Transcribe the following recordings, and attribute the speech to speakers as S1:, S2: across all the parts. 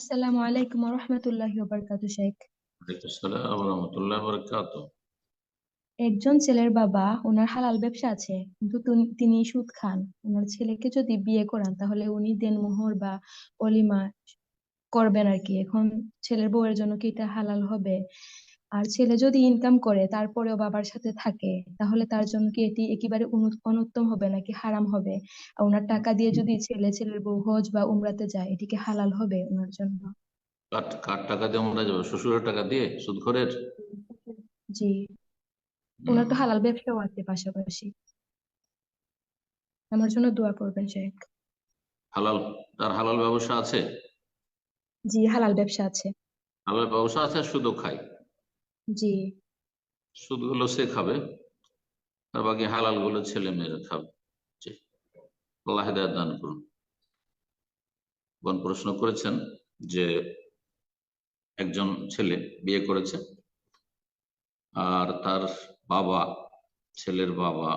S1: আসসালামু আলাইকুম ওয়া রাহমাতুল্লাহি ওয়া বারাকাতুহু শেখ।
S2: ওয়ালাইকুম আসসালাম ওয়া রাহমাতুল্লাহি ওয়া বারাকাতুহু।
S1: একজন ছেলের বাবা, ওনার হালাল ব্যবসা আছে কিন্তু তিনি সুদ খান। ওনার ছেলেকে যদি বিয়ে করান তাহলে উনি দেনমোহর বা অলিমা করবেন আর কি। এখন ছেলের বউয়ের জন্য কি এটা হালাল হবে? আর ছেলে যদি ইনকাম করে তারপরেও বাবার সাথে থাকে তাহলে তার জন্য কি এটি একেবারে অনুত্তম হবে নাকি হারাম হবে? আর ওনার টাকা দিয়ে যদি ছেলের বউ হজ বা উমরাতে যায়, এটি কি হালাল হবে ওনার জন্য?
S2: কার কার টাকা দিয়ে আমরা যাবো? শ্বশুরের টাকা দিয়ে, সুদখোরের?
S1: জি। ওনার তো
S2: হম।
S1: হালাল ব্যবসাও আছে পাশাপাশি। আমার জন্য দোয়া করবেন শেখ।
S2: হালাল, তার হালাল ব্যবসা আছে?
S1: জি, হালাল ব্যবসা আছে।
S2: হালাল ব্যবসা আছে আর সুদও খায়?
S1: জি।
S2: সুদগুলো সে খাবে আর বাকি হালাল গুলো ছেলে মেয়েরা খাবে। জি, আল্লাহ হেদায়েত দান করুন। বোন প্রশ্ন করেছেন যে একজন ছেলে বিয়ে করেছে আর তার বাবা, ছেলের বাবা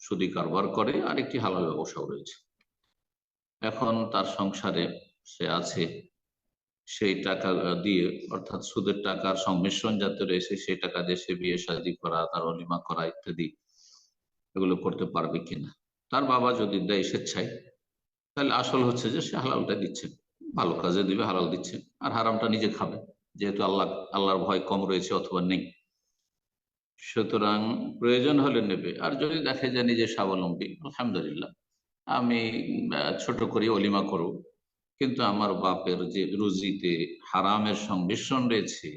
S2: সুদি কারবার করে আর একটি হালাল ব্যবসাও রয়েছে। এখন তার সংসারে সে আছে, সেই টাকা দিয়ে, অর্থাৎ সুদের টাকার সংমিশ্রণ যাতে রয়েছে সেই টাকা দিয়ে সে বিয়ে শাদী করা, তার অলিমা করা ইত্যাদি এগুলো করতে পারবে কিনা। তার বাবা যদি দেয় স্বেচ্ছায়, তাহলে আসল হচ্ছে যে সে হালালটা দিচ্ছে, ভালো কাজে দিবে, হালাল দিচ্ছে, আর হারামটা নিজে খাবে, যেহেতু আল্লাহর ভয় কম রয়েছে অথবা নেই। সুতরাং প্রয়োজন হলে নেবে, আর যদি দেখে যে নিজে স্বাবলম্বী, আলহামদুলিল্লাহ, আমি ছোট করি অলিমা করব, কিন্তু আমার বাপের যে রুজিতে হারামের সংমিশ্রণ রয়েছে,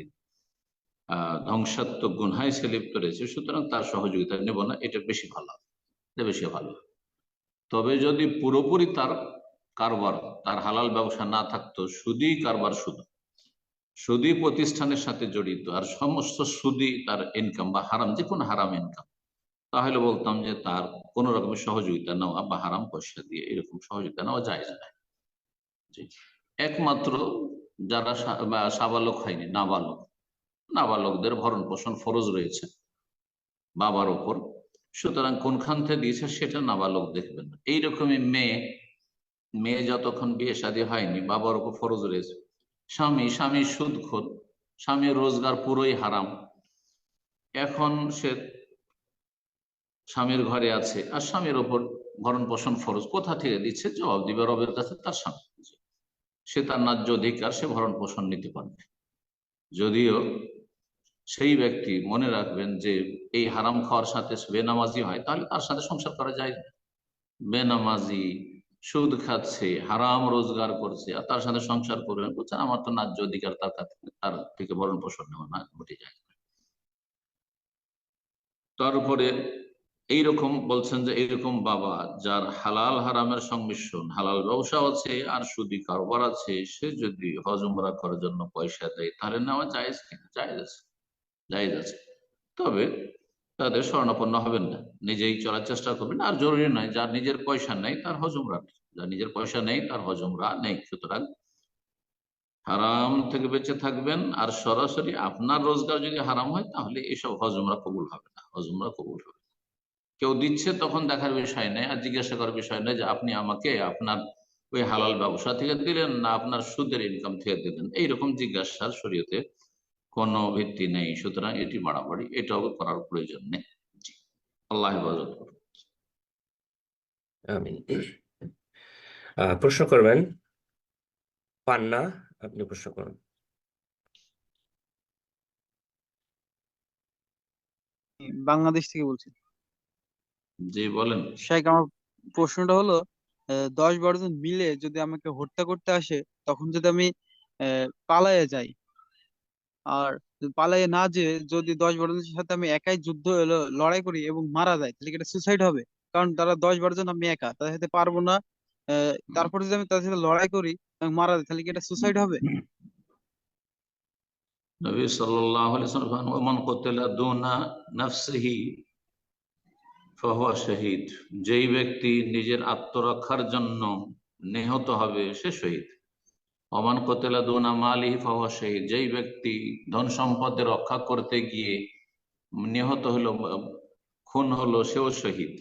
S2: ধ্বংসাত্মক গুনহায় সে লিপ্ত রয়েছে, সুতরাং তার সহযোগিতা নেব না, এটা বেশি ভালো, এটা বেশি ভালো। তবে যদি পুরোপুরি তার কারবার, তার হালাল ব্যবসা না থাকতো, সুদী কারবার, শুধু সুদী প্রতিষ্ঠানের সাথে জড়িত আর সমস্ত সুদী তার ইনকাম বা হারাম, যে কোনো হারাম ইনকাম, তাহলে বলতাম যে তার কোন রকমের সহযোগিতা নেওয়া বা হারাম পয়সা দিয়ে এরকম সহযোগিতা নেওয়া যায় না। জি। একমাত্র যারা সাবালক হয়নি, নাবালক, নাবালকদের ভরণ পোষণ ফরজ রয়েছে বাবার ওপর, সুতরাং কোনখান থেকে দিয়েছে সেটা নাবালক দেখবেন না। এইরকমই মেয়ে, মেয়ে যতক্ষণ বিয়ে শাদী হয়নি বাবার উপর ফরজ রয়েছে। স্বামী সুদখোর, স্বামীর রোজগার পুরোই হারাম, এখন সে স্বামীর ঘরে আছে আর স্বামীর ওপর ভরণ পোষণ ফরজ, কোথা থেকে দিচ্ছে জবাব দিবে রবের কাছে, তার স্বামী। সে তার ন্যায্য অধিকার, সে ভরণ পোষণ নিতে পারবে। যদিও সেই ব্যক্তি মনে রাখবেন যে এই হারাম খাওয়ার সাথে বেনামাজি হয়, তাহলে তার সাথে সংসার করা যায় না। বেনামাজি, সুদ খাচ্ছে, হারাম রোজগার করছে, আর তার সাথে সংসার করবেন, বলছেন আমার তো ন্যায্য অধিকার, তার থেকে ভরণ পোষণ নেওয়া না, ঘটে যায়। তার উপরে এইরকম বলছেন যে এইরকম বাবা যার হালাল হারামের সংমিশ্রণ, হালাল ব্যবসা আছে আর সুদি কারবার আছে, সে যদি হজ উমরা করার জন্য পয়সা দেয় তাহলে নেওয়া জায়েজ কিনা? জায়েজ আছে, জায়েজ আছে। তবে তাদের শরণাপন্ন হবেন না, নিজেই চলার চেষ্টা করবেন। আর জরুরি নয়, যার নিজের পয়সা নেই তার হজ উমরা নেই, যার নিজের পয়সা নেই তার হজ উমরা নেই। সুতরাং হারাম থেকে বেঁচে থাকবেন, আর সরাসরি আপনার রোজগার যদি হারাম হয় তাহলে এসব হজ উমরা কবুল হবে না, হজ উমরা কবুল হবে না। কেউ দিচ্ছে তখন দেখার বিষয় নেই আর জিজ্ঞাসা করার বিষয় নেই যে আপনি আমাকে আপনার ওই হালাল ব্যবসা থেকে দিলেন না আপনার সুদের ইনকাম থেকে দিলেন, এইরকম জিজ্ঞাসার শরীয়তে কোনো ভিত্তি নেই। সুতরাং এটি বাড়াবাড়ি, এটাও করার প্রয়োজন নেই। জি, আল্লাহ হেফাজত করুন।
S3: আমিন। প্রশ্ন করবেন পান্না, আপনি প্রশ্ন করুন।
S4: বাংলাদেশ থেকে বলছি।
S2: জি বলেন।
S4: শেখ, আমার প্রশ্নটা হলো 10-12 জন মিলে যদি আমাকে হত্যা করতে আসে, তখন যদি আমি পালায়ে যাই, আর পালায়ে না যে যদি 10-12 জনের সাথে আমি একাই লড়াই করি এবং মারা যাই, তাহলে কি এটা সুসাইড হবে? কারণ তারা 10-12 জন, আমি একা, তাদের সাথে পারবো না। তারপর যদি আমি তাদের সাথে লড়াই করি এবং মারা যাই, তাহলে কি এটা সুসাইড হবে?
S2: নবী সাল্লাল্লাহু আলাইহি ওয়াসাল্লাম বলেন, ওমান কুতিলা দুনা নাফসিহি ফাহুয়া শহীদ, যেই ব্যক্তি নিজের আত্মরক্ষার জন্য নিহত হবে সে শহীদ। ওমান কুতিলা দুনা মালিহি ফাহুয়া শহীদ, যেই ব্যক্তি ধন সম্পদের রক্ষা করতে গিয়ে নিহত হলো, খুন হলো, সেও শহীদ।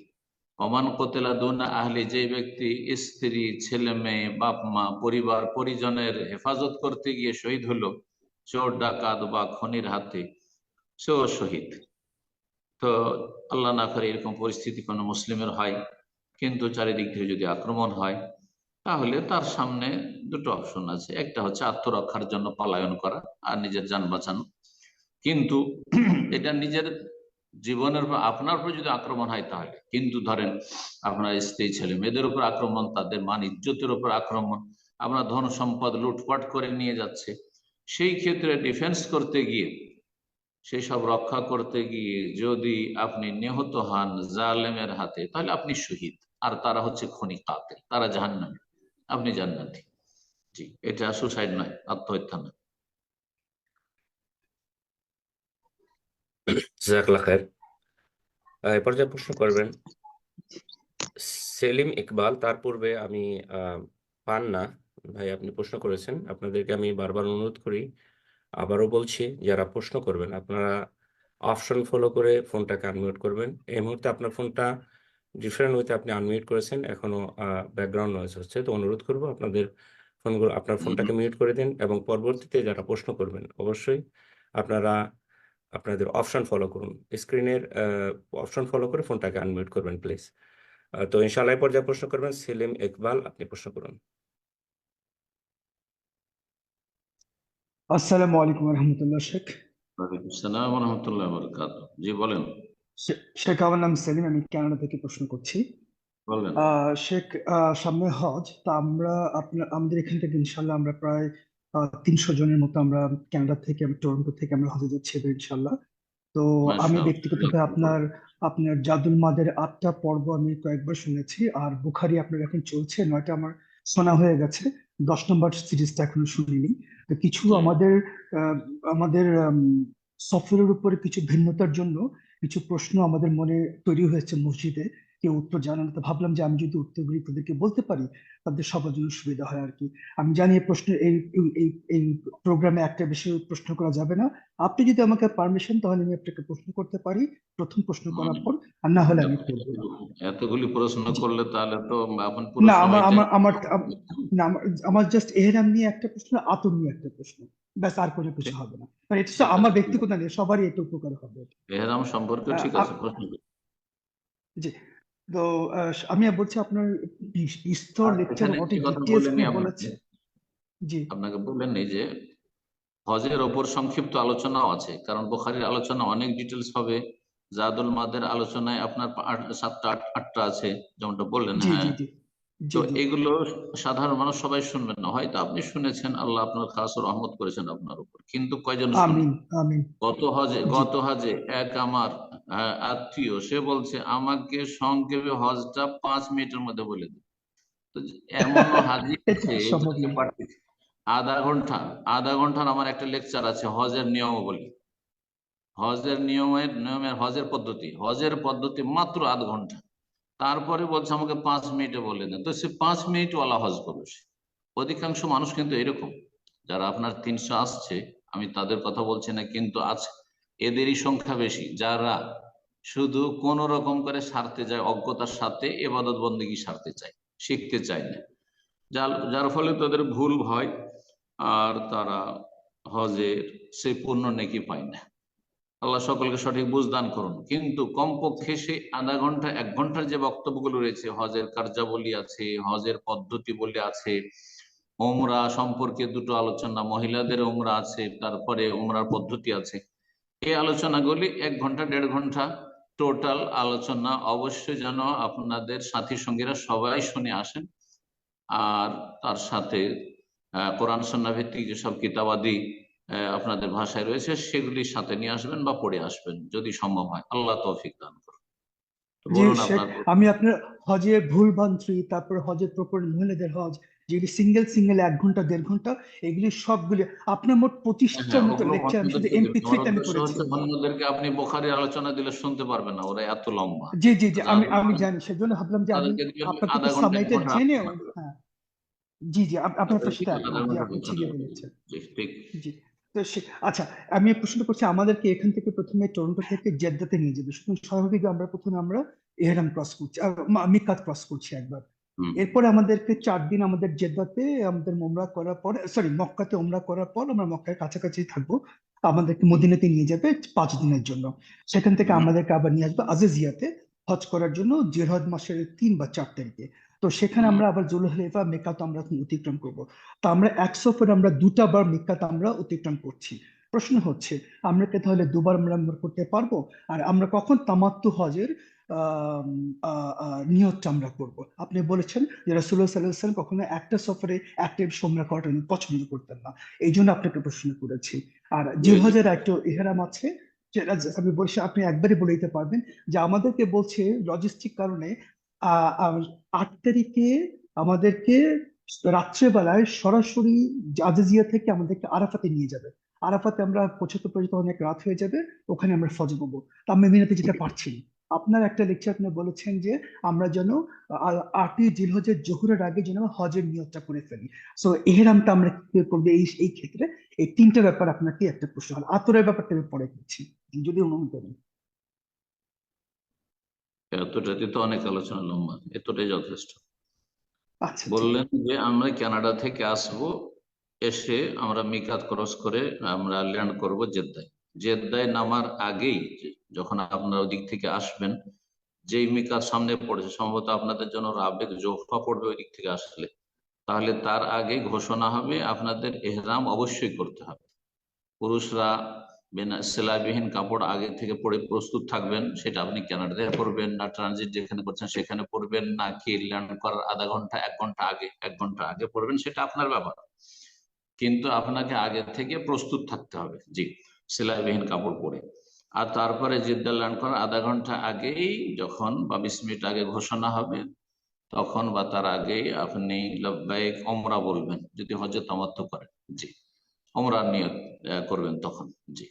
S2: ওমান কোতেলা দুনা আহলি, যে ব্যক্তি স্ত্রী, ছেলে মেয়ে, বাপ মা, পরিবার পরিজনের হেফাজত করতে গিয়ে শহীদ হলো চোর ডাকাত বা খনির হাতে, সেও শহীদ। তো আল্লাহ না করে এরকম পরিস্থিতি কোনো মুসলিমের হয়, কিন্তু চারিদিক থেকে যদি আক্রমণ হয়, তাহলে তার সামনে দুটো অপশন আছে। একটা হচ্ছে আত্মরক্ষার জন্য পলায়ন করা আর নিজের যান বাঁচানো। কিন্তু এটা নিজের জীবনের উপর, আপনার উপর যদি আক্রমণ হয় তাহলে, কিন্তু ধরেন আপনার স্ত্রী ছেলে মেয়েদের উপর আক্রমণ, তাদের মান ইজ্জতের উপর আক্রমণ, আপনার ধন সম্পদ লুটপাট করে নিয়ে যাচ্ছে, সেই ক্ষেত্রে ডিফেন্স করতে গিয়ে, সেই সব রক্ষা করতে গিয়ে যদি আপনি নিহত হন জালেমের হাতে, তাহলে আপনি শহীদ। আর তারা হচ্ছে খনি কাতিল, তারা জাহান্নামী, আপনি জান্নাতি। জি, এটা সুসাইড নয়, আত্মহত্যা নয়।
S3: জাজাকাল্লাহ খায়ের। এ পর্যায়ে প্রশ্ন করবেন সেলিম ইকবাল। তার পূর্বে আমি পান্না ভাই, আপনি প্রশ্ন করেছেন। আপনাদেরকে আমি বারবার অনুরোধ করি, আবারও বলছি, যারা প্রশ্ন করবেন আপনারা অপশন ফলো করে ফোনটাকে আনমিউট করবেন। এই মুহূর্তে আপনার ফোনটা ডিফারেন্ট ওয়েতে আপনি আনমিউট করেছেন, এখনো ব্যাকগ্রাউন্ড নয়েজ হচ্ছে। তো অনুরোধ করবো আপনার ফোনটাকে মিউট করে দিন, এবং পরবর্তীতে যারা প্রশ্ন করবেন অবশ্যই আপনারা আপনাদের অপশন ফলো করুন, স্ক্রিনের অপশন ফলো করে ফোনটাকে আনমিউট করবেন প্লিজ। তো ইনশাআল্লাহ এই পর্যায়ে প্রশ্ন করবেন সেলিম ইকবাল, আপনি প্রশ্ন করুন।
S5: আসসালামু আলাইকুম রহমতুল্লাহ। শেখ
S2: ওয়ালাইকুম আসসালাম ওয়া রাহমাতুল্লাহি ওয়া বারাকাতুহু। জি বলেন।
S5: শেখ, আমার নাম সেলিম, আমি কানাডা থেকে প্রশ্ন করছি।
S2: বলেন।
S5: শেখ, সামনে হজ, তা আমাদের এখান থেকে ইনশাল্লাহ আমরা প্রায় 300 জনের মতো আমরা কানাডা থেকে, আমি টরন্টো থেকে আমরা হজে যাচ্ছি এবার ইনশাল্লাহ। তো আমি ব্যক্তিগতভাবে আপনার আপনার জাদুল মাদের 8টা পর্ব আমি কয়েকবার শুনেছি, আর বুখারি আপনার এখন চলছে 9টা আমার শোনা হয়ে গেছে, 10 নম্বর সিরিজটা এখনো শুনিনি। তো কিছু আমাদের আমাদের সফরের উপরে কিছু ভিন্নতার জন্য কিছু প্রশ্ন আমাদের মনে তৈরি হয়েছে মসজিদে, কেউ উত্তর জানে না। তো ভাবলাম যে আমি যদি উত্তরগুলি তাদেরকে বলতে পারি, তাদের সবার জন্য সুবিধা হয় আর কি। আমি জানি এই প্রশ্নের এই এই এই প্রোগ্রামে একটা বেশি প্রশ্ন করা যাবে না। আপনি যদি আমাকে পারমিশন, তাহলে আমি আপনাকে প্রশ্ন করতে পারি প্রথম প্রশ্ন করার পর, আর না হলে আমি করবো না।
S2: এতগুলি প্রশ্ন
S5: জি।
S2: করলে তাহলে তো আপনি পুরো
S5: না,
S2: সময়টাই
S5: না, আমার জাস্ট এহরাম নিয়ে একটা প্রশ্ন, আতর নিয়ে একটা প্রশ্ন, ব্যাস, আর কোনো কিছু হবে না। মানে এটা তো
S2: ঠিক
S5: আমার
S2: আছে,
S5: ব্যক্তিগত না, সবারই এটা উপকার হবে।
S2: এহরাম সম্পর্কে
S5: আহ,
S2: ঠিক আছে,
S5: আপ-
S2: প্রশ্ন করুন।
S5: জি। তো আমি বলছি আপনার স্তর
S2: আর
S5: লেকচার
S2: এখানে একটি
S5: অনেক
S2: কথা
S5: ডিটেলস
S2: বলেনি
S5: নিয়ে
S2: আপনাকে,
S5: বলেছে। জি
S2: বললেননি যে হজের ওপর সংক্ষিপ্ত আলোচনাও আছে, কারণ বুখারীর আলোচনা অনেক ডিটেলস হবে, জাদুল মাদের আলোচনায় আপনার 7টা 8টা আছে, যেমনটা বললেন।
S5: জি
S2: হ্যাঁ,
S5: জি জি
S2: তো
S5: জি জি
S2: এগুলো সাধারণ মানুষ সবাই শুনবেন না, হয়তো আপনি শুনেছেন, আল্লাহ আপনার খাস রহমত করেছেন আপনার উপর, কিন্তু কয়জন শুনে?
S5: আমিন আমিন। জি
S2: গত হজে এক আমার আত্মীয়, সে বলছে আমাকে সংক্ষেপে হজটা 5 মিনিটের মধ্যে বলে দিন। তো এমনও হাজি
S5: এটা
S2: আছে
S5: সম্ভব
S2: যাকে
S5: না।
S2: পাঠিয়েছে আধা ঘন্টার আমার একটা লেকচার আছে হজের নিয়মাবলী, হজের পদ্ধতি মাত্র আধ ঘন্টা। তারপরে বলছে আমাকে 5 মিনিটে বলে দেন। তো সে 5 মিনিট ওয়ালা হজ করবে সে। অধিকাংশ মানুষ কিন্তু এরকম, যারা আপনার 300 আসছে, আমি তাদের কথা বলছি না, কিন্তু আছে এদেরই সংখ্যা বেশি, যারা শুধু কোন রকম করে সারতে যায়, অজ্ঞতার সাথে ইবাদত বন্দেগী সারতে চায়, শিখতে চায় না, যার ফলে তাদের ভুল হয়, আর তারা হজের সেই পূর্ণ নেকি পায় না। আল্লাহ সকলকে সঠিক বুঝ দান করুন। কিন্তু কমপক্ষে সেই আধা ঘন্টা 1 ঘন্টার যে বক্তব্যগুলো রয়েছে, হজের কার্যাবলী আছে, হজের পদ্ধতি বলে আছে, ওমরা সম্পর্কে 2টো আলোচনা, মহিলাদের ওমরা আছে, তারপরে ওমরার পদ্ধতি আছে, এই আলোচনাগুলি 1 ঘন্টা 1.5 ঘন্টা টোটাল আলোচনা। অবশ্যই যেন আপনাদের সাথী সঙ্গীরা সবাই শুনে আসেন, আর তার সাথে কোরআন সুন্নাহ ভিত্তিক যেসব কিতাবাদি আপনাদের ভাষায় রয়েছে, সেগুলির সাথে নিয়ে আসবেন বা পড়ে আসবেন যদি সম্ভব হয়। আল্লাহ তৌফিক দান করুন। তো
S5: জি
S2: বলুন
S5: শেখ,
S2: আপনার।
S5: আমি আপনার হজের ভুল ভ্রান্তি, তারপর হজের প্রপার মহিলাদের হজ, যেগুলি সিঙ্গেল সিঙ্গেল 1 ঘন্টা 1.5 ঘন্টা, এগুলি সবগুলি আপনার মোট
S2: হ্যাঁ,
S5: 25টার মতো
S2: ওগুলো
S5: লেকচার আমি শুধু
S2: অন্যদেরকে দেবেন। আমার
S5: MP3-তে আমি
S2: উদ্দেশ্য
S5: করেছি।
S2: হচ্ছে অন্যদেরকে আপনি বুখারীর আলোচনা দিলে শুনতে পারবেন না, ওরা এত লম্বা।
S5: জি জি জি,
S2: যাদের
S5: আমি জানি, সেজন্য ভাবলাম যে আমি
S2: তাদেরকে দিবেন
S5: আপনার
S2: আধা
S5: থেকে
S2: ঘন্টা 1
S5: সামাইটা
S2: ঘন্টা
S5: জেনে।
S2: আলোচনা করবেন।
S5: হ্যাঁ, জি জি, আপনার
S2: তাদেরকে
S5: সাথে
S2: আধা
S5: একমত, জি
S2: ঘন্টা
S5: আপনি
S2: আলোচনা
S5: ঠিকই
S2: করে
S5: বলেছেন।
S2: দিবেন। জি, ঠিক।
S5: জি। তো আচ্ছা, আমি প্রশ্ন করছি, আমাদেরকে এখান থেকে প্রথমে টরন্টো থেকে জেদ্দাতে নিয়ে যাবে, সুতরাং স্বাভাবিক আমরা প্রথমে এহরাম ক্রস করছি, মিকাত ক্রস করছি একবার।
S2: হুম,
S5: এরপরে আমাদেরকে 4 দিন আমাদের জেদ্দাতে আমাদের ওমরা করার পর, সরি মক্কাতে ওমরা করার পর আমরা মক্কার কাছাকাছি থাকবো। আমাদেরকে মদিনাতে নিয়ে যাবে 5 দিনের জন্য। সেখান থেকে
S2: হুম,
S5: আমাদেরকে আবার নিয়ে আসবে আজিজিয়াতে হজ করার জন্য, জিলহজ মাসের 3 বা 4 তারিখে। তো সেখানে
S2: হুম।
S5: আমরা আবার জুলহাইফা মিকাত আমরা অতিক্রম করব। তো আমরা 100 আমরা 2টা বার মিকাত আমরা অতিক্রম করছি। প্রশ্ন হচ্ছে, আমরা কি তাহলে 2বার আমরা করতে পারবো? আর আমরা কখন তামাত্তু হজের আহ আহ আহ নিয়তটা আমরা করব? আপনি বলেছেন যে রাসূলুল্লাহ সাল্লাল্লাহু আলাইহি ওয়াসাল্লাম কখনো একটা সফরে একটা উমরা করাটা উনি পছন্দ করতেন না, এই জন্য আপনাকে প্রশ্ন করেছি। আর
S2: বুঝেছি।
S5: জিলহজের একটা ইহরাম আছে, যেটা আমি বলছি, আপনি একবারই বলে দিতে পারবেন যে আমাদেরকে বলছে লজিস্টিক কারণে 8 তারিখে আমাদেরকে রাত্রেবেলায় সরাসরি আজিজিয়া থেকে আমাদেরকে আরাফাতে নিয়ে যাবে। আরাফাতে আমরা পৌঁছতে পর্যন্ত অনেক রাত হয়ে যাবে, ওখানে আমরা ফজর পাবো। তা আমি মিনাতে যেতে পারছি না। আপনার একটা লেকচার আপনি বলেছেন যে আমরা যেন 8ই জিলহজের জোহরের আগে যেন হজের নিয়তটা করে ফেলি। সো এহরামটা আমরা কি করবো এই এই ক্ষেত্রে? এই 3টা ব্যাপার আপনাকে একটা প্রশ্ন হল, আতরের ব্যাপারটা আমি পরে করছি যদি অনুমতি করেন।
S2: এতটাতে তো অনেক আলোচনা লম্বা, এতটাই যথেষ্ট।
S5: আচ্ছা, ঠিক
S2: বললেন
S5: আছে।
S2: যে আমরা কানাডা থেকে আসব, এসে আমরা মিকাত ক্রস করে আমরা ল্যান্ড করব জেদ্দায়। জেদ্দায় নামার আগেই যখন আপনারা ওদিক থেকে আসবেন, যেই মিকাত সামনে পড়েছে, সম্ভবত আপনাদের জন্য রাবেগ জোফা পড়বে ওই দিক থেকে আসলে, তাহলে তার আগে ঘোষণা হবে আপনাদের এহরাম অবশ্যই করতে হবে। পুরুষরা সেলাইবিহীন কাপড় আগে থেকে পরে প্রস্তুত থাকবেন। সেটা আপনি কানাডাতে পরবেন না ট্রানজিট যেখানে করছেন সেখানে পরবেন, নাকি ল্যান্ড করার আধা ঘন্টা 1 ঘন্টা আগে, 1 ঘন্টা আগে পরবেন, সেটা আপনার ব্যাপার। কিন্তু আপনাকে আগে থেকে প্রস্তুত থাকতে হবে, জি, সেলাইবিহীন কাপড় পরে। আর তারপরে জিদ্দা ল্যান্ড করার আধা ঘন্টা আগেই যখন বা 20 মিনিট আগে ঘোষণা হবে, তখন বা তার আগেই আপনি লব্বাইক ওমরা বলবেন, যদি হজে তামাত্তু করেন, জি, ওমরার নিয়ত করবেন তখন, জি।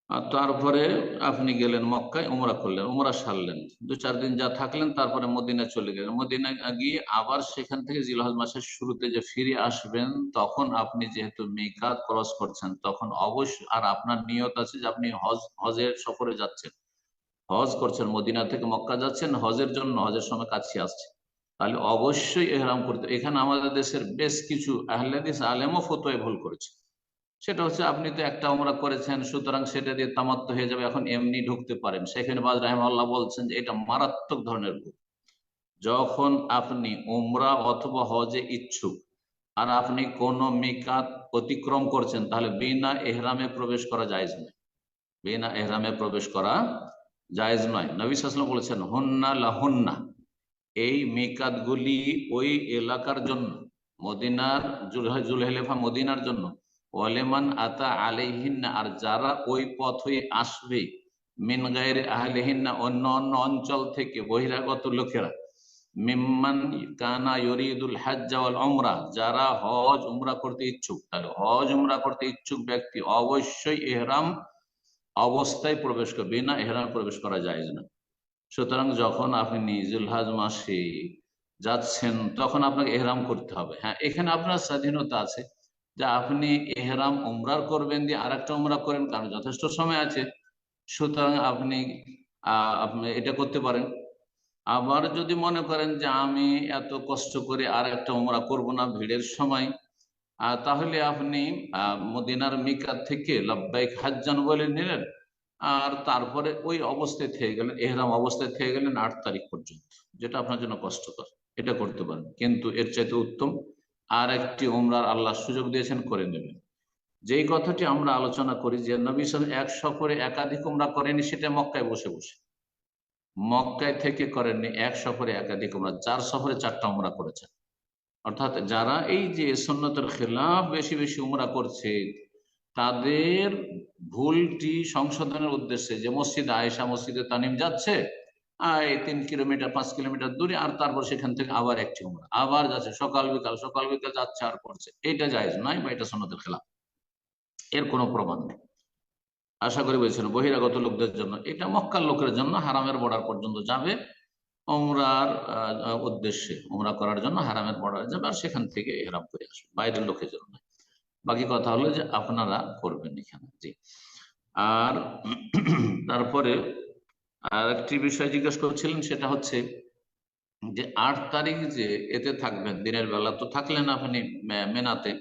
S2: আর তারপরে আপনি গেলেন মক্কায়, উমরা করলেন, উমরা সারলেন, 2-4 দিন যা থাকলেন, তারপরে মদিনা চলে গেলেন। মদিনা গিয়ে আবার সেখান থেকে জিলহজ মাসের শুরুতে যে ফিরে আসবেন, তখন আপনি যেহেতু মিকাত ক্রস করছেন, তখন অবশ্যই, আর আপনার নিয়ত আছে যে আপনি হজের সফরে যাচ্ছেন, হজ করছেন, মদিনা থেকে মক্কা যাচ্ছেন হজের জন্য, হজের সময় কাছে আসছে, তাহলে অবশ্যই এহরাম করতে। এখানে আমাদের দেশের বেশ কিছু আহলে হাদিস আলেমও ফতোয়ায় ভুল করেছে। সেটা হচ্ছে, আপনি তো একটা উমরা করেছেন, সুতরাং সেটা দিয়ে তামাত্তু হয়ে যাবে, এখন এমনি ঢুকতে পারেন। সেখানে বাজ রাহিমাহুল্লাহ বলছেন যে এটা মারাত্মক ধরনের ভুল। যখন আপনি উমরা অথবা হজে ইচ্ছুক, আর আপনি কোন মিকাত অতিক্রম করছেন, তাহলে বিনা এহরামে প্রবেশ করা জায়েজ নয়। বিনা এহরামে প্রবেশ করা জায়েজ নয়। নবী সাল্লাল্লাহু আলাইহি ওয়াসাল্লাম বলেছেন, হুন্না লাহুন্না, এই মিকাত গুলি ওই এলাকার জন্য, মদিনার জুলহাইফা মদিনার জন্য, ওয়ালেমান আতা আলাইহিন্না, আর যারা ওই পথ হয়ে আসবে, মিন গায়রি আহলিহিন্না, অন্য অন্য অঞ্চল থেকে বহিরাগত লোকেরা, মিম্মান কানা ইউরিদুল হজ্জ ওয়াল উমরা, যারা হজ উমরা করতে ইচ্ছুক, তাহলে হজ উমরা করতে ইচ্ছুক ব্যক্তি অবশ্যই এহরাম অবস্থায় প্রবেশ করবে, বিনা এহরাম প্রবেশ করা যায় না। সুতরাং যখন আপনি জিলহজ মাসে যাচ্ছেন, তখন আপনাকে এহরাম করতে হবে। হ্যাঁ, এখানে আপনার স্বাধীনতা আছে যে আপনি এহরাম উমরার করবেন দিয়ে আরেকটা উমরা করেন, কারণ যথেষ্ট সময় আছে। সুতরাং আপনি এটা করতে পারেন। আবার যদি মনে করেন যে আমি এত কষ্ট করে আর একটা উমরা করব না ভিড়ের সময়, তাহলে আপনি মদিনার মিকাত থেকে লব্বাইক হাজ্জান বলে নিলেন, আর তারপরে ওই অবস্থায় থেকে গেলেন, এহরাম অবস্থায় থেকে গেলেন 8 তারিখ পর্যন্ত, যেটা আপনার জন্য কষ্টকর। এটা করতে পারেন, কিন্তু এর চাইতে উত্তম আর একটি উমরার আল্লাহ সুযোগ দিয়েছেন, করে নেবেন। যেই কথাটি আমরা আলোচনা করি যে নবী সাল্লাল্লাহু আলাইহি ওয়াসাল্লাম এক সফরে একাধিক উমরা করেনি, সেটা মক্কায় বসে বসে, মক্কায় থেকে করেননি। এক সফরে একাধিক উমরা, 4 সফরে 4টা উমরা করেছেন। অর্থাৎ যারা এই যে সুন্নতের খেলাফ বেশি বেশি উমরা করছে, তাদের ভুলটি সংশোধনের উদ্দেশ্যে, যে মসজিদে আয়েশা, মসজিদে তানিম যাচ্ছে, এই 3 কিলোমিটার 5 কিলোমিটার দূরে, আর তারপর সেখান থেকে আবার একটি উমরা, আবার যাচ্ছে সকাল বিকাল, সকাল বিকাল যাচ্ছে আর করছে, এটা জায়েজ নয়, বা এটা সুন্নতের খেলাফ, এর কোনো প্রমাণ নেই। আশা করি বলছেন, বহিরাগত লোকদের জন্য, এটা মক্কার লোকের জন্য, হারামের বর্ডার পর্যন্ত যাবে উমরার উদ্দেশ্যে, উমরা করার জন্য হারামের বর্ডারে যাবে, আর সেখান থেকে ইহরাম করে আসবে, বাইরের লোকের জন্য নয়। বাকি কথা হলো যে আপনারা করবেন এখানে, জি। আর তারপরে আর একটি বিষয় জিজ্ঞেস করছিলেন, সেটা হচ্ছে যে 8 তারিখ যে এতে থাকবেন, দিনের বেলা তো থাকলেন আপনি মেনাতে,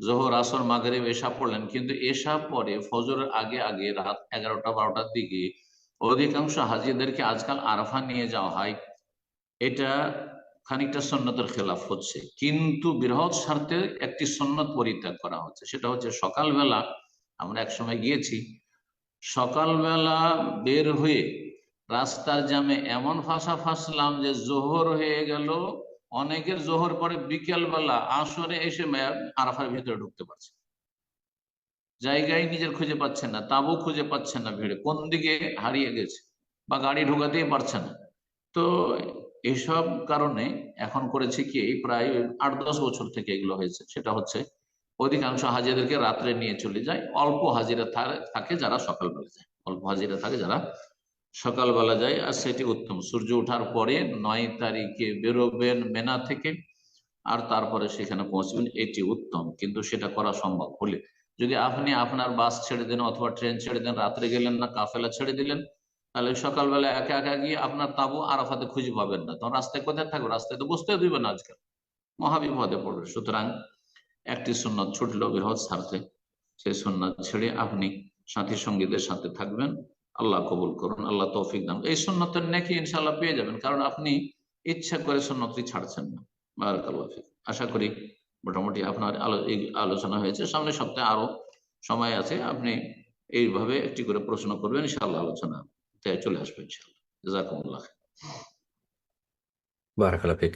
S2: জোহর আসর মাগরিব এশা পড়লেন, কিন্তু এশা পরে ফজরের আগে আগে রাত 11টা 12টার দিকে অধিকাংশ হাজিদেরকে আজকাল আরাফা নিয়ে যাওয়া হয়। এটা খানিকটা সন্ন্যতের খেলাফ হচ্ছে, কিন্তু বৃহৎ স্বার্থে একটি সন্ন্যত পরিত্যাগ করা হচ্ছে। সেটা হচ্ছে সকালবেলা, আমরা একসময় গিয়েছি, সকালবেলা বের হয়ে রাস্তার জ্যামে এমন ফাঁসলাম যে জোহর হয়ে গেল, অনেকের জোহর পরে বিকেল বেলা আসরে এসে আরাফার ভিতরে ঢুকতে পারছে, জায়গায় নিজের খুঁজে পাচ্ছেন না, তাঁবু খুঁজে পাচ্ছেন না, ভিড়ে কোন দিকে হারিয়ে গেছে, বা গাড়ি ঢোকাতেই পারছে না। তো এইসব কারণে এখন করেছে কি, এই প্রায় 8-10 বছর থেকে এগুলো হয়েছে। সেটা হচ্ছে অধিকাংশ হাজিদেরকে রাত্রে নিয়ে চলে যায়, অল্প হাজিরা থাকে যারা সকালবেলা যায়, অল্প হাজিরা থাকে যারা সকালবেলা যায়। আর সেটি উত্তম, সূর্য ওঠার পরে 9 তারিখে বেরোবেন মেনা থেকে, আর তারপরে সেখানে পৌঁছবেন, এটি উত্তম। কিন্তু সেটা করা সম্ভব হলে, যদি আপনি আপনার বাস ছেড়ে দেন অথবা ট্রেন ছেড়ে দেন, রাত্রে গেলেন না, কাফেলা ছেড়ে দিলেন, তাহলে সকালবেলা একা একা গিয়ে আপনার তাবু আরাফাতে খুঁজে পাবেন না, তখন রাস্তায় কোথায় থাকবে, রাস্তায় তো বসতে দিবে না, আজকাল মহাবিপদে পড়বে। সুতরাং একটি সুন্নত ছুটলো বৃহৎ স্বার্থে, সেই সুন্নত ছেড়ে আপনি সাথী সঙ্গীদের সাথে থাকবেন। আল্লাহ কবুল করুন, আল্লাহ তৌফিক দান। এই সুন্নতের নেকি ইনশাআল্লাহ পেয়ে যাবেন, কারণ আপনি ইচ্ছা করে সুন্নতটি ছাড়ছেন না। বারাকাল্লাহ ফিক। আশা করি মোটামুটি আপনার এই আলোচনা হয়েছে। সামনের সপ্তাহে আরো সময় আছে, আপনি এইভাবে একটি করে প্রশ্ন করবেন, ইনশাআল্লাহ আলোচনা চলে আসবে ইনশাআল্লাহ। জাযাকুমুল্লাহ খাইর।
S3: বারাকাল্লাহ ফিক।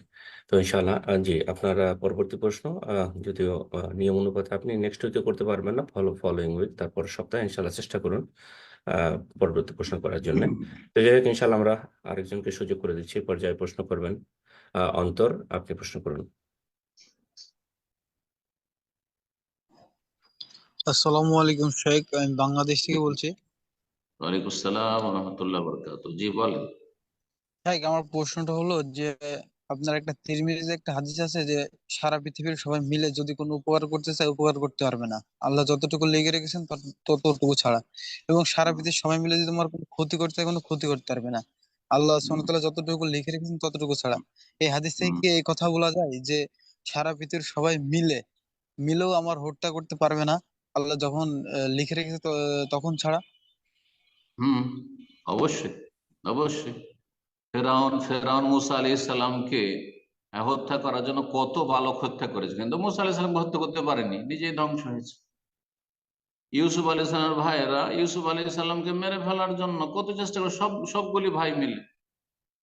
S3: তো ইনশাআল্লাহ জি, আপনারা পরবর্তী প্রশ্ন যদিও নিয়ম অনুপাতে আপনি নেক্সট উইকে করতে পারবেন না, ফলোইং উইক, তারপর সপ্তাহে ইনশাআল্লাহ চেষ্টা করুন পরবর্তী প্রশ্ন করার জন্য। তো যাই হোক, ইনশাআল্লাহ আমরা আরেকজনকে সুযোগ করে দিচ্ছি, পর্যায়ে প্রশ্ন করবেন। অন্তর, আপনি প্রশ্ন করুন।
S4: আসসালামু আলাইকুম শেখ, আমি বাংলাদেশ থেকে বলছি।
S2: ওয়ালাইকুম আসসালাম ওয়া রাহমাতুল্লাহি ওয়া বারাকাতুহু। জি বলেন।
S4: শেখ, আমার প্রশ্নটা হলো যে আপনার একটা তিরমিজিতে একটা হাদিস আছে যে সারা পৃথিবীর সবাই মিলে যদি কোনো উপকার করতে চায় উপকার করতে পারবে না, আল্লাহ যতটুকু লিখে রেখেছেন ততটুকু ছাড়া। এবং সারা পৃথিবীর সবাই মিলে যদি তোমার কোনো ক্ষতি করতে চায় কোনো ক্ষতি করতে পারবে না, আল্লাহ সুবহানাহু ওয়া তাআলা যতটুকু লিখে রেখেছেন ততটুকু ছাড়া। এই হাদিস থেকে
S2: হুম
S4: কি এই কথা বলা যায় যে সারা পৃথিবীর সবাই মিলেও আমার হত্যা করতে পারবে না, আল্লাহ যখন লিখে রেখেছে তখন ছাড়া?
S2: হুম অবশ্যই, অবশ্যই। ফেরাউন ফেরাউন মুসা আলাইহিস সালামকে হত্যা করার জন্য কত বালক হত্যা করেছে, কিন্তু মুসা আলাইহিস সালামকে হত্যা করতে পারেনি, নিজেই ধ্বংস হয়েছে। ইউসুফ আলাইহিস সালামের ভাইয়েরা ইউসুফ আলাইহিস সালামকে মেরে ফেলার জন্য কত চেষ্টা করে, সবগুলি ভাই মিলে,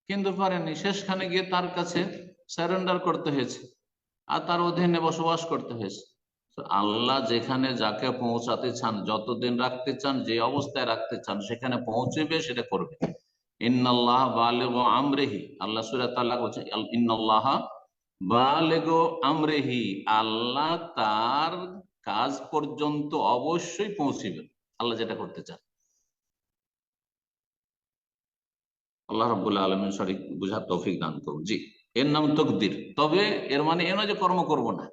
S2: কিন্তু পারেনি। শেষখানে গিয়ে তার কাছে সারেন্ডার করতে হয়েছে, আর তার অধীনে বসবাস করতে হয়েছে। তো আল্লাহ যেখানে যাকে পৌঁছাতে চান, যতদিন রাখতে চান, যে অবস্থায় রাখতে চান, সেখানে পৌঁছবে, সেটা করবে। ইন্নাল্লাহ বালিগু আমরিহি, আল্লাহ সূরা তালাক বলছে ইন্নাল্লাহ বালিগু আমরিহি, আল্লাহ তার কাজ পর্যন্ত অবশ্যই পৌঁছিবেন, আল্লাহ যেটা করতে চান। আল্লাহ রাব্বুল আলামিন সঠিক বুঝার তৌফিক দান করুন। জি, এর নাম তকদির। তবে এর মানে এ নয় যে কর্ম করব না,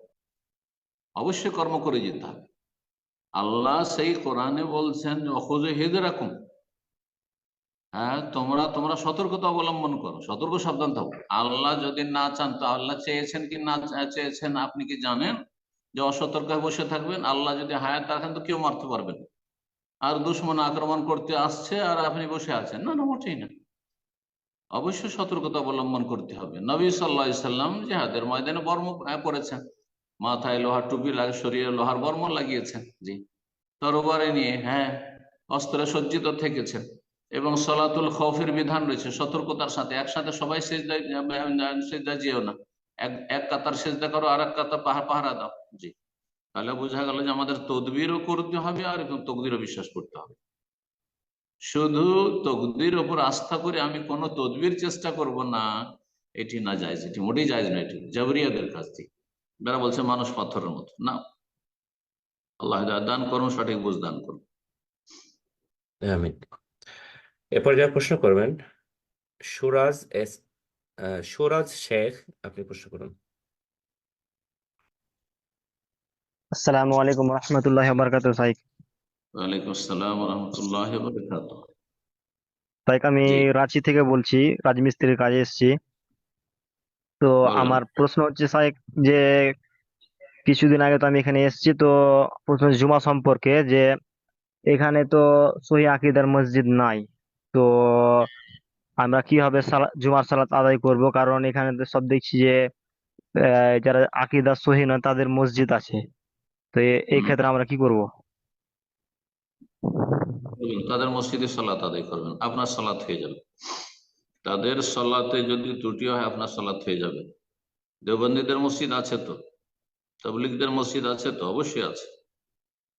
S2: অবশ্যই কর্ম করে যেতে হবে। আল্লাহ সেই কোরআনে বলছেন খুযু হিযরাকুম, হ্যাঁ, তোমরা তোমরা সতর্কতা অবলম্বন করো, সতর্ক সাবধান থাকো। আল্লাহ যদি না চান, তো আল্লাহ চেয়েছেন কি না চেয়েছেন আপনি কি জানেন যে অসতর্ক হয়ে বসে থাকবেন? আল্লাহ যদি হায়াত রাখেন তো কেউ মারতে পারবেন না। আর দুশমন আক্রমণ করতে আসছে আর আপনি বসে আছেন, না না, মোটেই না। অবশ্যই সতর্কতা অবলম্বন করতে হবে। নবী সাল্লাল্লাহু আলাইহি সাল্লাম জিহাদের ময়দানে বর্ম পরেছেন, মাথায় লোহার টুপি শরীরে লোহার বর্ম লাগিয়েছেন, জি, তরবারি নিয়ে, হ্যাঁ, অস্ত্রে সজ্জিত থেকেছেন। এবং সলাতুল খৌফের বিধান রয়েছে, সতর্কতার সাথে। একসাথে সবাই সেজদা যেও না, এক কাতার সেজদা করো, আর এক কাতার পাহারা দাও। জি, তাহলে বোঝা গেল যে আমাদের তদবিরও করতে হবে, আর তকদিরও বিশ্বাস করতে হবে। শুধু তকদির ওপর আস্থা করে আমি কোনো তদবির চেষ্টা করব না, এটি না জায়েজ, এটি মোটেই জায়েজ না, এটি জাবরিয়াদের কাছ থেকে। যারা বলছে মানুষ পাথরের মতো, না। আল্লাহ হিদায়াত দান করুন, সঠিক বুঝ দান করুন।
S3: আমিন। এরপর যা প্রশ্ন করবেন সুরাজ সুরাজ শেখ, আপনি প্রশ্ন করুন।
S6: আসসালামু আলাইকুম রহমতুল্লাহ বারকাতুহু। সাইক,
S2: ওয়ালাইকুম আসসালাম ওয়া রাহমাতুল্লাহি ওয়া বারাকাতুহু।
S6: তাই আমি
S2: জি
S6: রাঁচি থেকে বলছি, রাজমিস্ত্রির কাজে এসেছি। তো
S2: বলেন।
S6: আমার প্রশ্ন হচ্ছে সাহেব, যে কিছুদিন আগে তো আমি এখানে এসেছি, তো প্রশ্ন হচ্ছে জুমা সম্পর্কে, যে এখানে তো সহি আকিদার মসজিদ নাই। তো আমরা কিভাবে জুমার সালাত আদায় করব? কারণ এখানে তো সব দেখছি যে যারা আকিদা সহি নয় তাদের মসজিদ আছে। তো এই
S2: হুম,
S6: ক্ষেত্রে আমরা কি করব?
S2: বলুন, তাদের মসজিদে সালাত আদায় করবেন, আপনার সালাত হয়ে যাবে। তাদের সালাতে যদি ত্রুটি হয় আপনার সালাত হয়ে যাবে। দেওবন্দীদের মসজিদ আছে তো, তাবলিগদের মসজিদ আছে তো, অবশ্যই আছে।